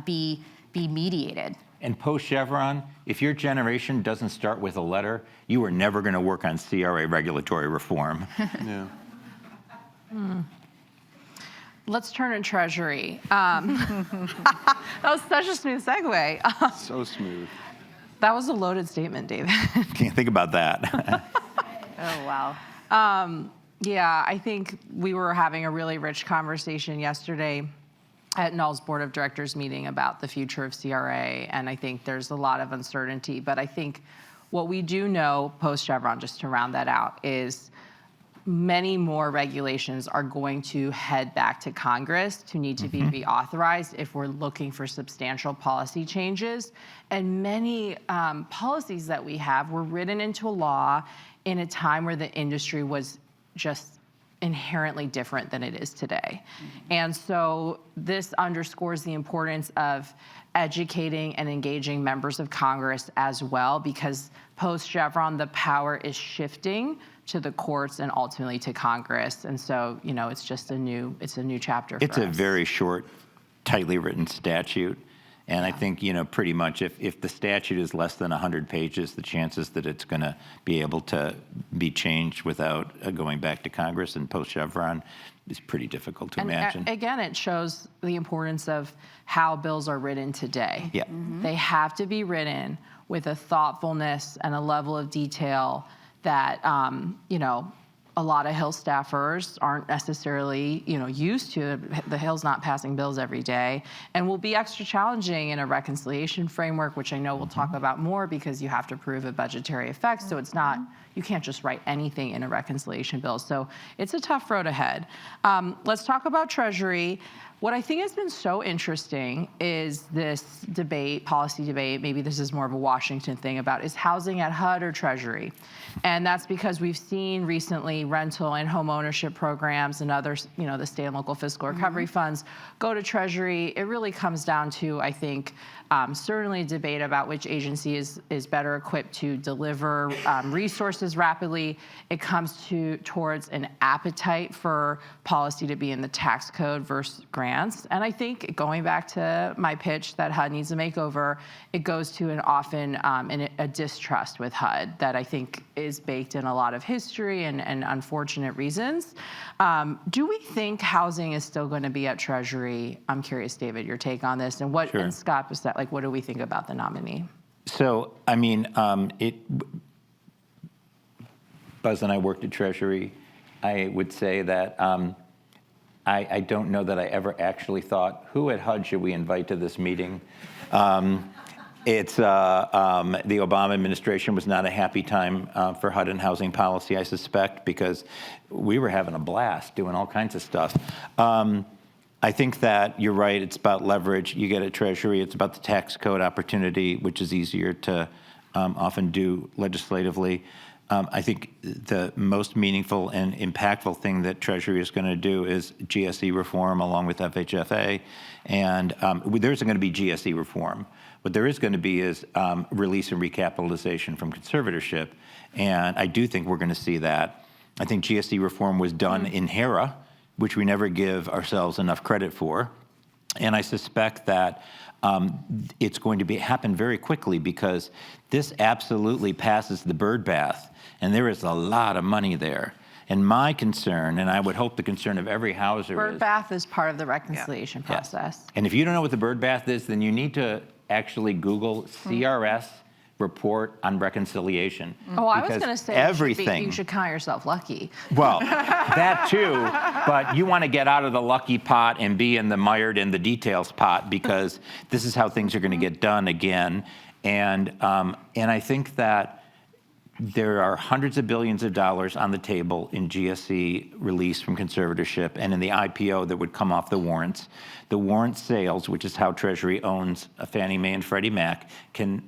be mediated? And post-Chevron, if your generation doesn't start with a letter, you are never going to work on CRA regulatory reform. Yeah. Let's turn to Treasury. That was such a smooth segue. So smooth. That was a loaded statement, David. Can't think about that. Oh, wow. Yeah, I think we were having a really rich conversation yesterday at NAAHL's Board of Directors meeting about the future of CRA, and I think there's a lot of uncertainty. But I think what we do know post-Chevron, just to round that out, is many more regulations are going to head back to Congress to need to be reauthorized if we're looking for substantial policy changes. And many policies that we have were written into law in a time where the industry was just inherently different than it is today. And so this underscores the importance of educating and engaging members of Congress as well, because post-Chevron, the power is shifting to the courts and ultimately to Congress. And so, it's just a new chapter for us. It's a very short, tightly written statute. And I think, pretty much if the statute is less than 100 pages, the chances that it's going to be able to be changed without going back to Congress and post-Chevron is pretty difficult to imagine. Again, it shows the importance of how bills are written today. Yeah. They have to be written with a thoughtfulness and a level of detail that, a lot of Hill staffers aren't necessarily, used to. The Hill's not passing bills every day, and will be extra challenging in a reconciliation framework, which I know we'll talk about more because you have to prove a budgetary effect. So it's not, you can't just write anything in a reconciliation bill. So it's a tough road ahead. Let's talk about Treasury. What I think has been so interesting is this debate, policy debate, maybe this is more of a Washington thing about, is housing at HUD or Treasury? And that's because we've seen recently rental and home ownership programs and others, the state and local fiscal recovery funds go to Treasury. It really comes down to, I think, certainly a debate about which agency is better equipped to deliver resources rapidly. It comes towards an appetite for policy to be in the tax code versus grants. And I think, going back to my pitch that HUD needs a makeover, it goes to an often a distrust with HUD that I think is baked in a lot of history and unfortunate reasons. Do we think housing is still going to be at Treasury? I'm curious, David, your take on this, and what, and Scott, was that, like, what do we think about the nominee? So, I mean, Buzz and I worked at Treasury. I would say that I don't know that I ever actually thought, who at HUD should we invite to this meeting? The Obama administration was not a happy time for HUD and housing policy, I suspect, because we were having a blast doing all kinds of stuff. I think that you're right. It's about leverage. You get at Treasury. It's about the tax code opportunity, which is easier to often do legislatively. I think the most meaningful and impactful thing that Treasury is going to do is GSE reform along with FHFA. And there isn't going to be GSE reform. What there is going to be is release and recapitalization from conservatorship. And I do think we're going to see that. I think GSE reform was done in HERA, which we never give ourselves enough credit for. And I suspect that it's going to happen very quickly, because this absolutely passes the bird bath, and there is a lot of money there. And my concern, and I would hope the concern of every houser Bird bath is part of the reconciliation process. And if you don't know what the bird bath is, then you need to actually Google CRS report on reconciliation. Oh, I was going to say everything. You should count yourself lucky. Well, that too, but you want to get out of the lucky pot and be in the mired in the details pot, because this is how things are going to get done again. And I think that there are hundreds of billions of dollars on the table in GSE release from conservatorship and in the IPO that would come off the warrants. The warrant sales, which is how Treasury owns Fannie Mae and Freddie Mac, can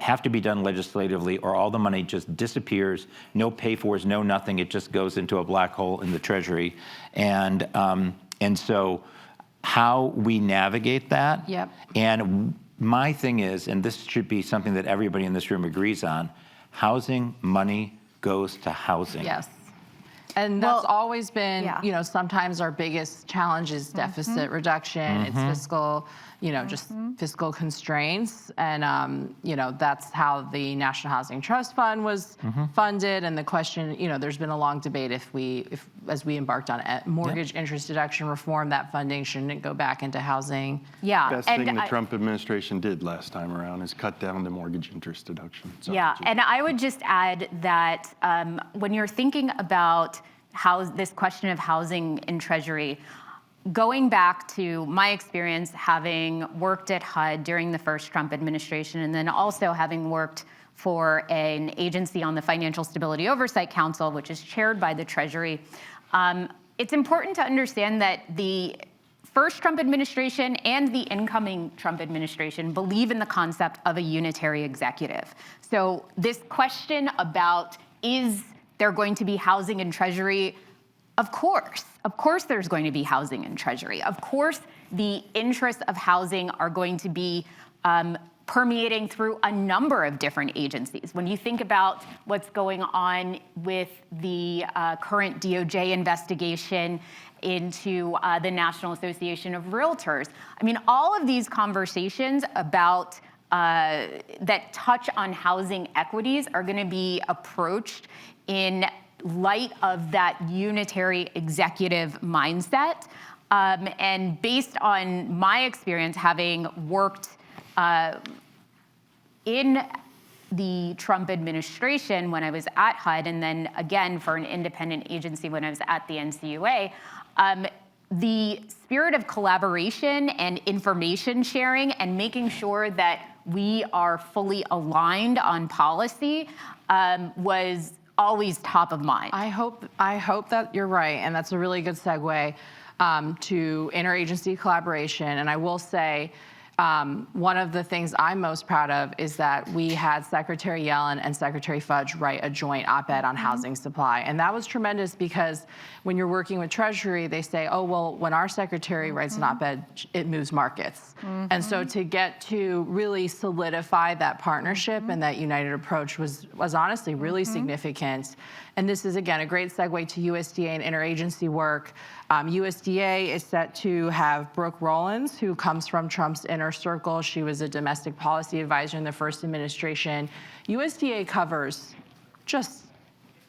have to be done legislatively, or all the money just disappears, no pay-fors, no nothing. It just goes into a black hole in the Treasury. And so how we navigate that. Yep. And my thing is, and this should be something that everybody in this room agrees on, housing money goes to housing. Yes. And that's always been, sometimes our biggest challenge is deficit reduction. It's fiscal, just fiscal constraints. And, that's how the National Housing Trust Fund was funded. And the question, there's been a long debate if as we embarked on mortgage interest deduction reform, that funding shouldn't go back into housing. Yeah. Best thing the Trump administration did last time around is cut down the mortgage interest deduction. So and I would just add that when you're thinking about this question of housing in Treasury, going back to my experience having worked at HUD during the first Trump administration, and then also having worked for an agency on the Financial Stability Oversight Council, which is chaired by the Treasury, it's important to understand that the first Trump administration and the incoming Trump administration believe in the concept of a unitary executive. So this question about, is there going to be housing in Treasury? Of course there's going to be housing in Treasury. Of course the interests of housing are going to be permeating through a number of different agencies. When you think about what's going on with the current DOJ investigation into the National Association of Realtors, I mean, all of these conversations about that touch on housing equities are going to be approached in light of that unitary executive mindset. And based on my experience, having worked in the Trump administration when I was at HUD, and then again for an independent agency when I was at the NCUA, the spirit of collaboration and information sharing and making sure that we are fully aligned on policy was always top of mind. I hope that you're right, and that's a really good segue. to interagency collaboration. And I will say, one of the things I'm most proud of is that we had Secretary Yellen and Secretary Fudge write a joint op-ed on housing supply. And that was tremendous because when you're working with Treasury, they say, oh, well, when our secretary writes an op-ed, it moves markets. And so to get to really solidify that partnership and that united approach was honestly really significant. And this is, again, a great segue to USDA and interagency work. USDA is set to have Brooke Rollins, who comes from Trump's inner circle. She was a domestic policy advisor in the first administration. USDA covers just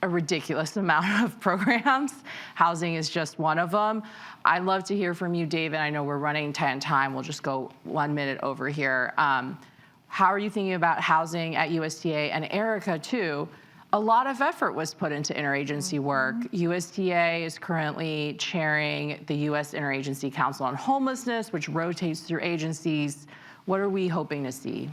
a ridiculous amount of programs. Housing is just one of them. I'd love to hear from you, David. I know we're running tight on time. We'll just go 1 minute over here. How are you thinking about housing at USDA? And Erika, too. A lot of effort was put into interagency work. USDA is currently chairing the U.S. Interagency Council on Homelessness, which rotates through agencies. What are we hoping to see?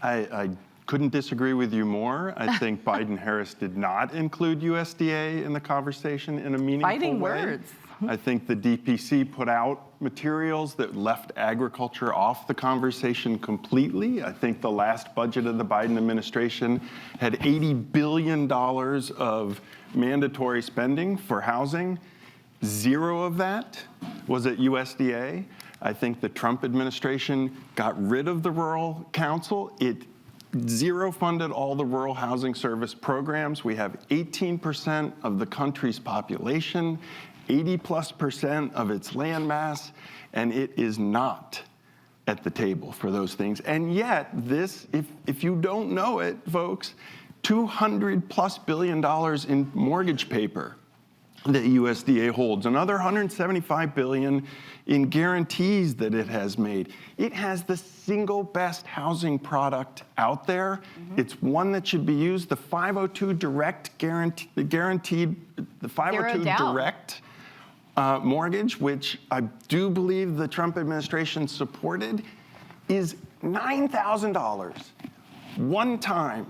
I couldn't disagree with you more. I think Biden-Harris did not include USDA in the conversation in a meaningful Fighting way. words. I think the DPC put out materials that left agriculture off the conversation completely. I think the last budget of the Biden administration had $80 billion of mandatory spending for housing. 0 of that was at USDA. I think the Trump administration got rid of the Rural Council. It zero funded all the rural housing service programs. We have 18% of the country's population, 80+% of its land mass, and it is not at the table for those things. And yet, this, if you don't know it, folks, $200+ billion in mortgage paper that USDA holds, another $175 billion in guarantees that it has made. It has the single best housing product out there. It's one that should be used. The 502 direct guaranteed, the 502 direct mortgage, which I do believe the Trump administration supported, is $9,000 one time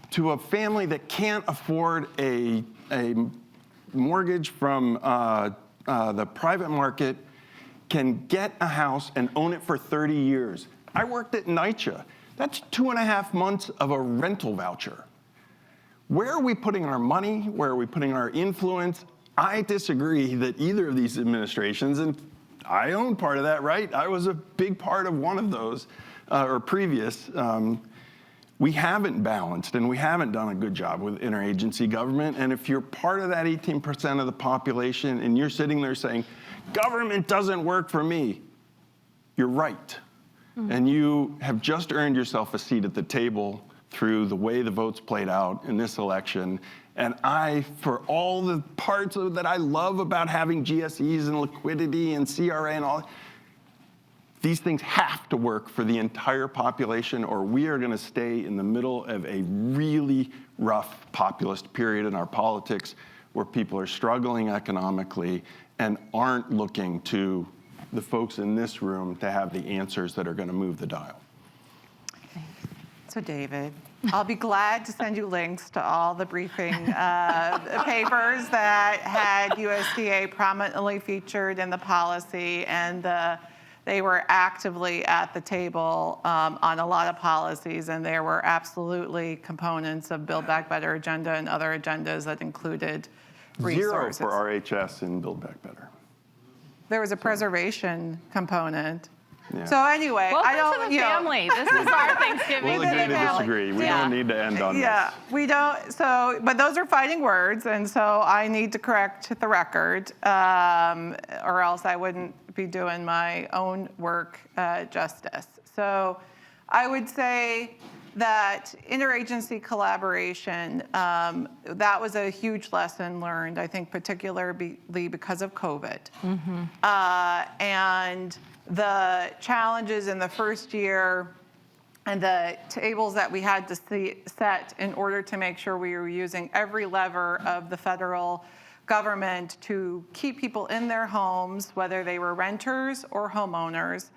to a family that can't afford a mortgage from the private market, can get a house and own it for 30 years. I worked at NYCHA. That's 2.5 months of a rental voucher. Where are we putting our money? Where are we putting our influence? I disagree that either of these administrations, and I own part of that, right? I was a big part of one of those, or previous. We haven't balanced and we haven't done a good job with interagency government. And if you're part of that 18% of the population and you're sitting there saying, government doesn't work for me, you're right. And you have just earned yourself a seat at the table through the way the votes played out in this election. And for all the parts that I love about having GSEs and liquidity and CRA and all, these things have to work for the entire population, or we are going to stay in the middle of a really rough populist period in our politics where people are struggling economically and aren't looking to the folks in this room to have the answers that are going to move the dial. So David, I'll be glad to send you links to all the briefing papers that had USDA prominently featured in the policy, and they were actively at the table on a lot of policies, and there were absolutely components of Build Back Better agenda and other agendas that included resources. 0 for RHS in Build Back Better. There was a preservation component. Yeah. So anyway, Welcome I don't, to the family. This is our Thanksgiving. We'll agree to disagree. We don't need to end on Yeah, this. we don't. So, but those are fighting words, and so I need to correct the record, or else I wouldn't be doing my own work justice. So, I would say that interagency collaboration, that was a huge lesson learned, I think, particularly because of COVID. And the challenges in the first year and the tables that we had to set in order to make sure we were using every lever of the federal government to keep people in their homes, whether they were renters or homeowners,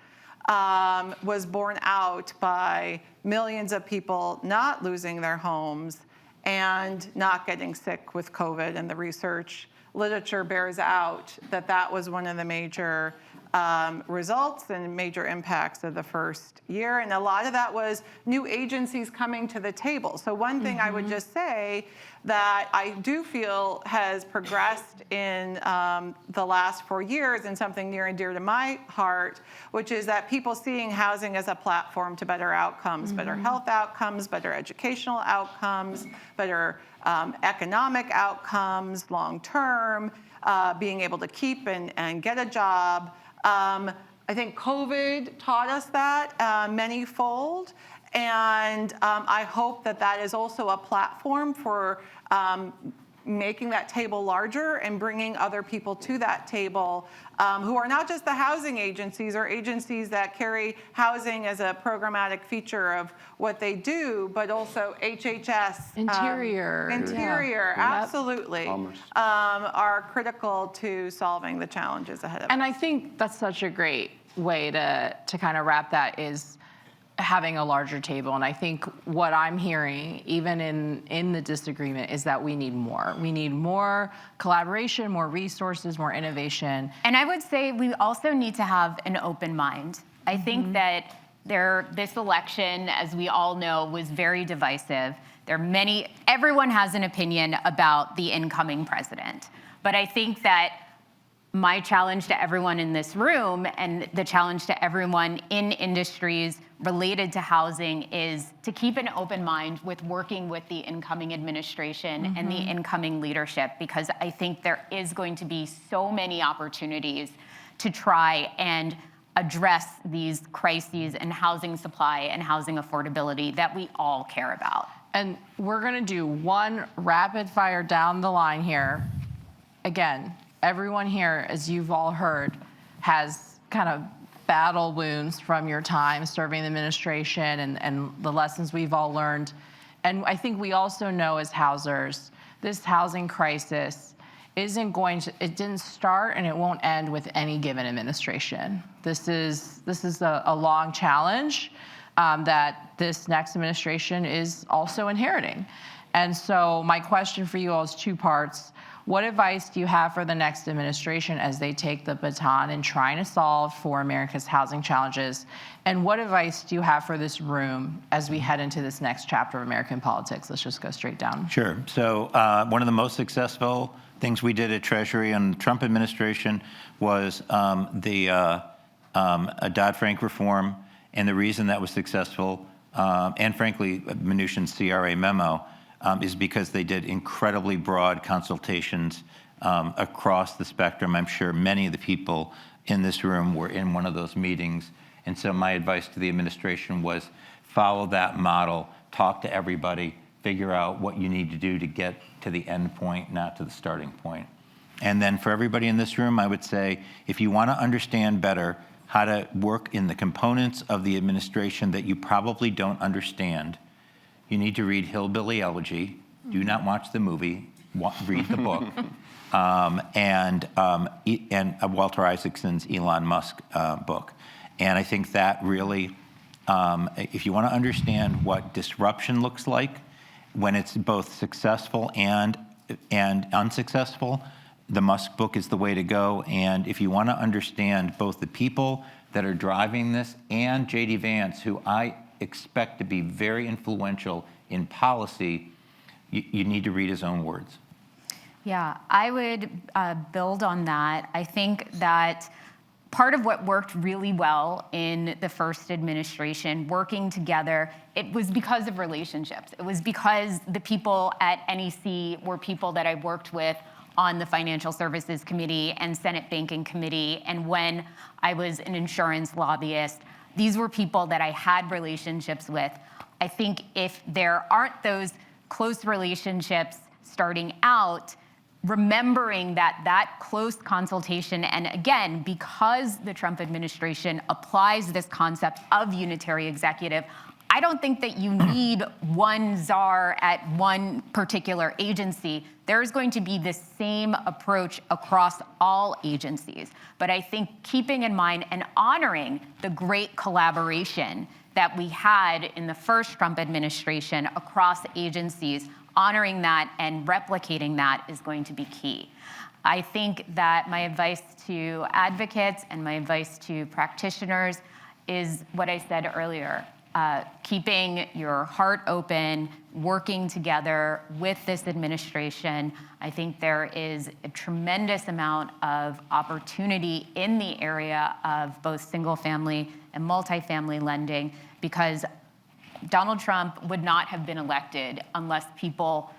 was borne out by millions of people not losing their homes and not getting sick with COVID. And the research literature bears out that that was one of the major results and major impacts of the first year. And a lot of that was new agencies coming to the table. So one thing I would just say that I do feel has progressed in the last 4 years, and something near and dear to my heart, which is that people seeing housing as a platform to better outcomes, better health outcomes, better educational outcomes, better economic outcomes, long-term, being able to keep and get a job. I think COVID taught us that manyfold, and I hope that that is also a platform for making that table larger and bringing other people to that table who are not just the housing agencies or agencies that carry housing as a programmatic feature of what they do, but also HHS. Interior. Interior, Yeah. absolutely, Commerce. are critical to solving the challenges ahead of us. And I think that's such a great way to kind of wrap that is having a larger table. And I think what I'm hearing, even in the disagreement, is that we need more. We need more collaboration, more resources, more innovation. And I would say we also need to have an open mind. I think that this election, as we all know, was very divisive. Everyone has an opinion about the incoming president. But I think that my challenge to everyone in this room and the challenge to everyone in industries related to housing is to keep an open mind with working with the incoming administration and the incoming leadership, because I think there is going to be so many opportunities to try and address these crises in housing supply and housing affordability that we all care about. And we're going to do one rapid fire down the line here. Again, everyone here, as you've all heard, has kind of battle wounds from your time serving the administration and the lessons we've all learned. And I think we also know as housers, this housing crisis it didn't start and it won't end with any given administration. This is a long challenge that this next administration is also inheriting. And so my question for you all is two parts. What advice do you have for the next administration as they take the baton in trying to solve for America's housing challenges? And what advice do you have for this room as we head into this next chapter of American politics? Let's just go straight down. Sure. So one of the most successful things we did at Treasury and the Trump administration was the Dodd-Frank reform. And the reason that was successful, and frankly, Mnuchin's CRA memo, is because they did incredibly broad consultations across the spectrum. I'm sure many of the people in this room were in one of those meetings. And so my advice to the administration was follow that model, talk to everybody, figure out what you need to do to get to the end point, not to the starting point. And then for everybody in this room, I would say, if you want to understand better how to work in the components of the administration that you probably don't understand, you need to read Hillbilly Elegy. Do not watch the movie. Read the book. And Walter Isaacson's Elon Musk book. And I think that really, if you want to understand what disruption looks like when it's both successful and unsuccessful, the Musk book is the way to go. And if you want to understand both the people that are driving this and J.D. Vance, who I expect to be very influential in policy, you need to read his own words. Yeah, I would build on that. I think that part of what worked really well in the first administration, working together, it was because of relationships. It was because the people at NEC were people that I worked with on the Financial Services Committee and Senate Banking Committee. And when I was an insurance lobbyist, these were people that I had relationships with. I think if there aren't those close relationships starting out, remembering that close consultation, and again, because the Trump administration applies this concept of unitary executive, I don't think that you need one czar at one particular agency. There's going to be the same approach across all agencies. But I think keeping in mind and honoring the great collaboration that we had in the first Trump administration across agencies, honoring that and replicating that is going to be key. I think that my advice to advocates and my advice to practitioners is what I said earlier, keeping your heart open, working together with this administration. I think there is a tremendous amount of opportunity in the area of both single-family and multifamily lending, because Donald Trump would not have been elected unless people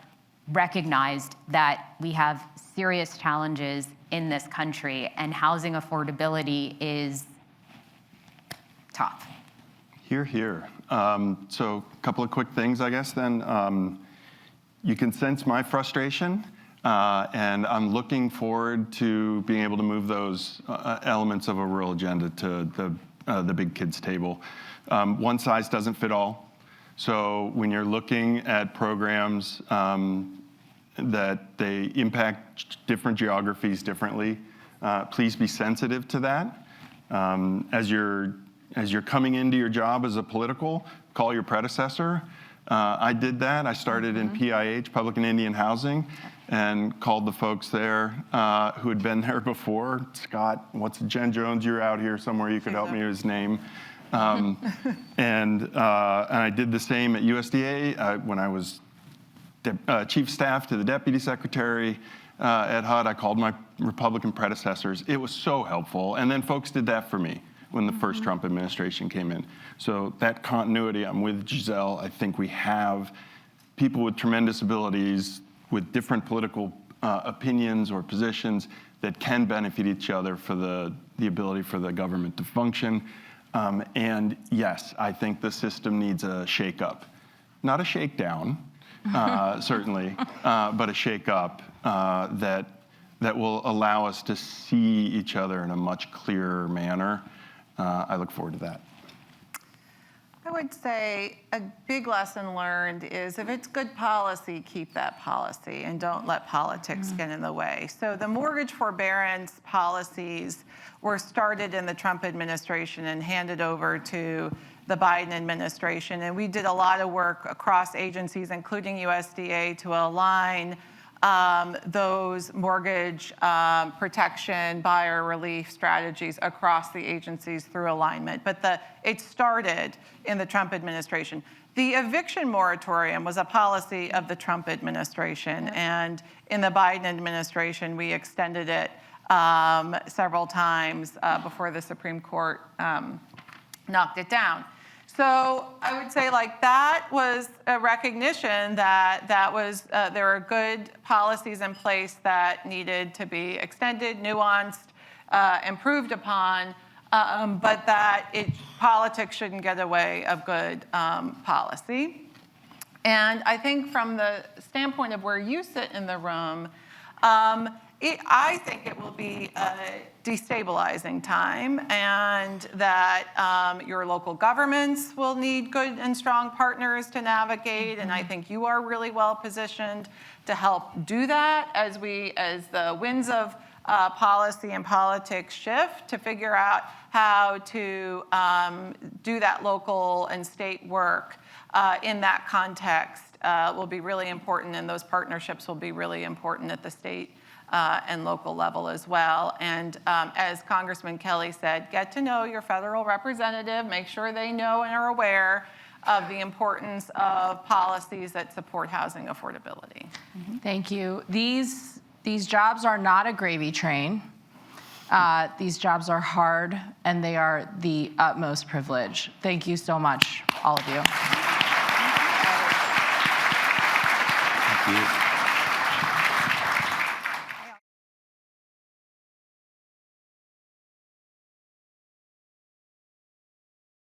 recognized that we have serious challenges in this country and housing affordability is tough. Hear, hear. So a couple of quick things, I guess, then. You can sense my frustration, and I'm looking forward to being able to move those elements of a rural agenda to the big kids table. One size doesn't fit all. So when you're looking at programs that they impact different geographies differently, please be sensitive to that. As you're coming into your job as a political, call your predecessor. I did that. I started in PIH, Public and Indian Housing, and called the folks there who had been there before. Scott, Jen Jones, you're out here somewhere. You could help me with his name. And I did the same at USDA when I was chief staff to the deputy secretary at HUD. I called my Republican predecessors. It was so helpful. And then folks did that for me when the first Trump administration came in. So that continuity, I'm with Gisele. I think we have people with tremendous abilities with different political opinions or positions that can benefit each other for the ability for the government to function. And yes, I think the system needs a shakeup. Not a shakedown, certainly, but a shakeup that will allow us to see each other in a much clearer manner. I look forward to that. I would say a big lesson learned is if it's good policy, keep that policy and don't let politics get in the way. So the mortgage forbearance policies were started in the Trump administration and handed over to the Biden administration. And we did a lot of work across agencies, including USDA, to align those mortgage protection, buyer relief strategies across the agencies through alignment. But it started in the Trump administration. The eviction moratorium was a policy of the Trump administration. And in the Biden administration, we extended it several times before the Supreme Court knocked it down. So I would say that was a recognition that there are good policies in place that needed to be extended, nuanced, improved upon, but that politics shouldn't get away of good policy. And I think from the standpoint of where you sit in the room, I think it will be a destabilizing time, and that your local governments will need good and strong partners to navigate, and I think you are really well positioned to help do that as the winds of policy and politics shift, to figure out how to do that local and state work in that context will be really important, and those partnerships will be really important at the state and local level as well. And as Congressman Kelly said, get to know your federal representative, make sure they know and are aware of the importance of policies that support housing affordability. Thank you. These jobs are not a gravy train. These jobs are hard, and they are the utmost privilege. Thank you so much, all of you. Thank you.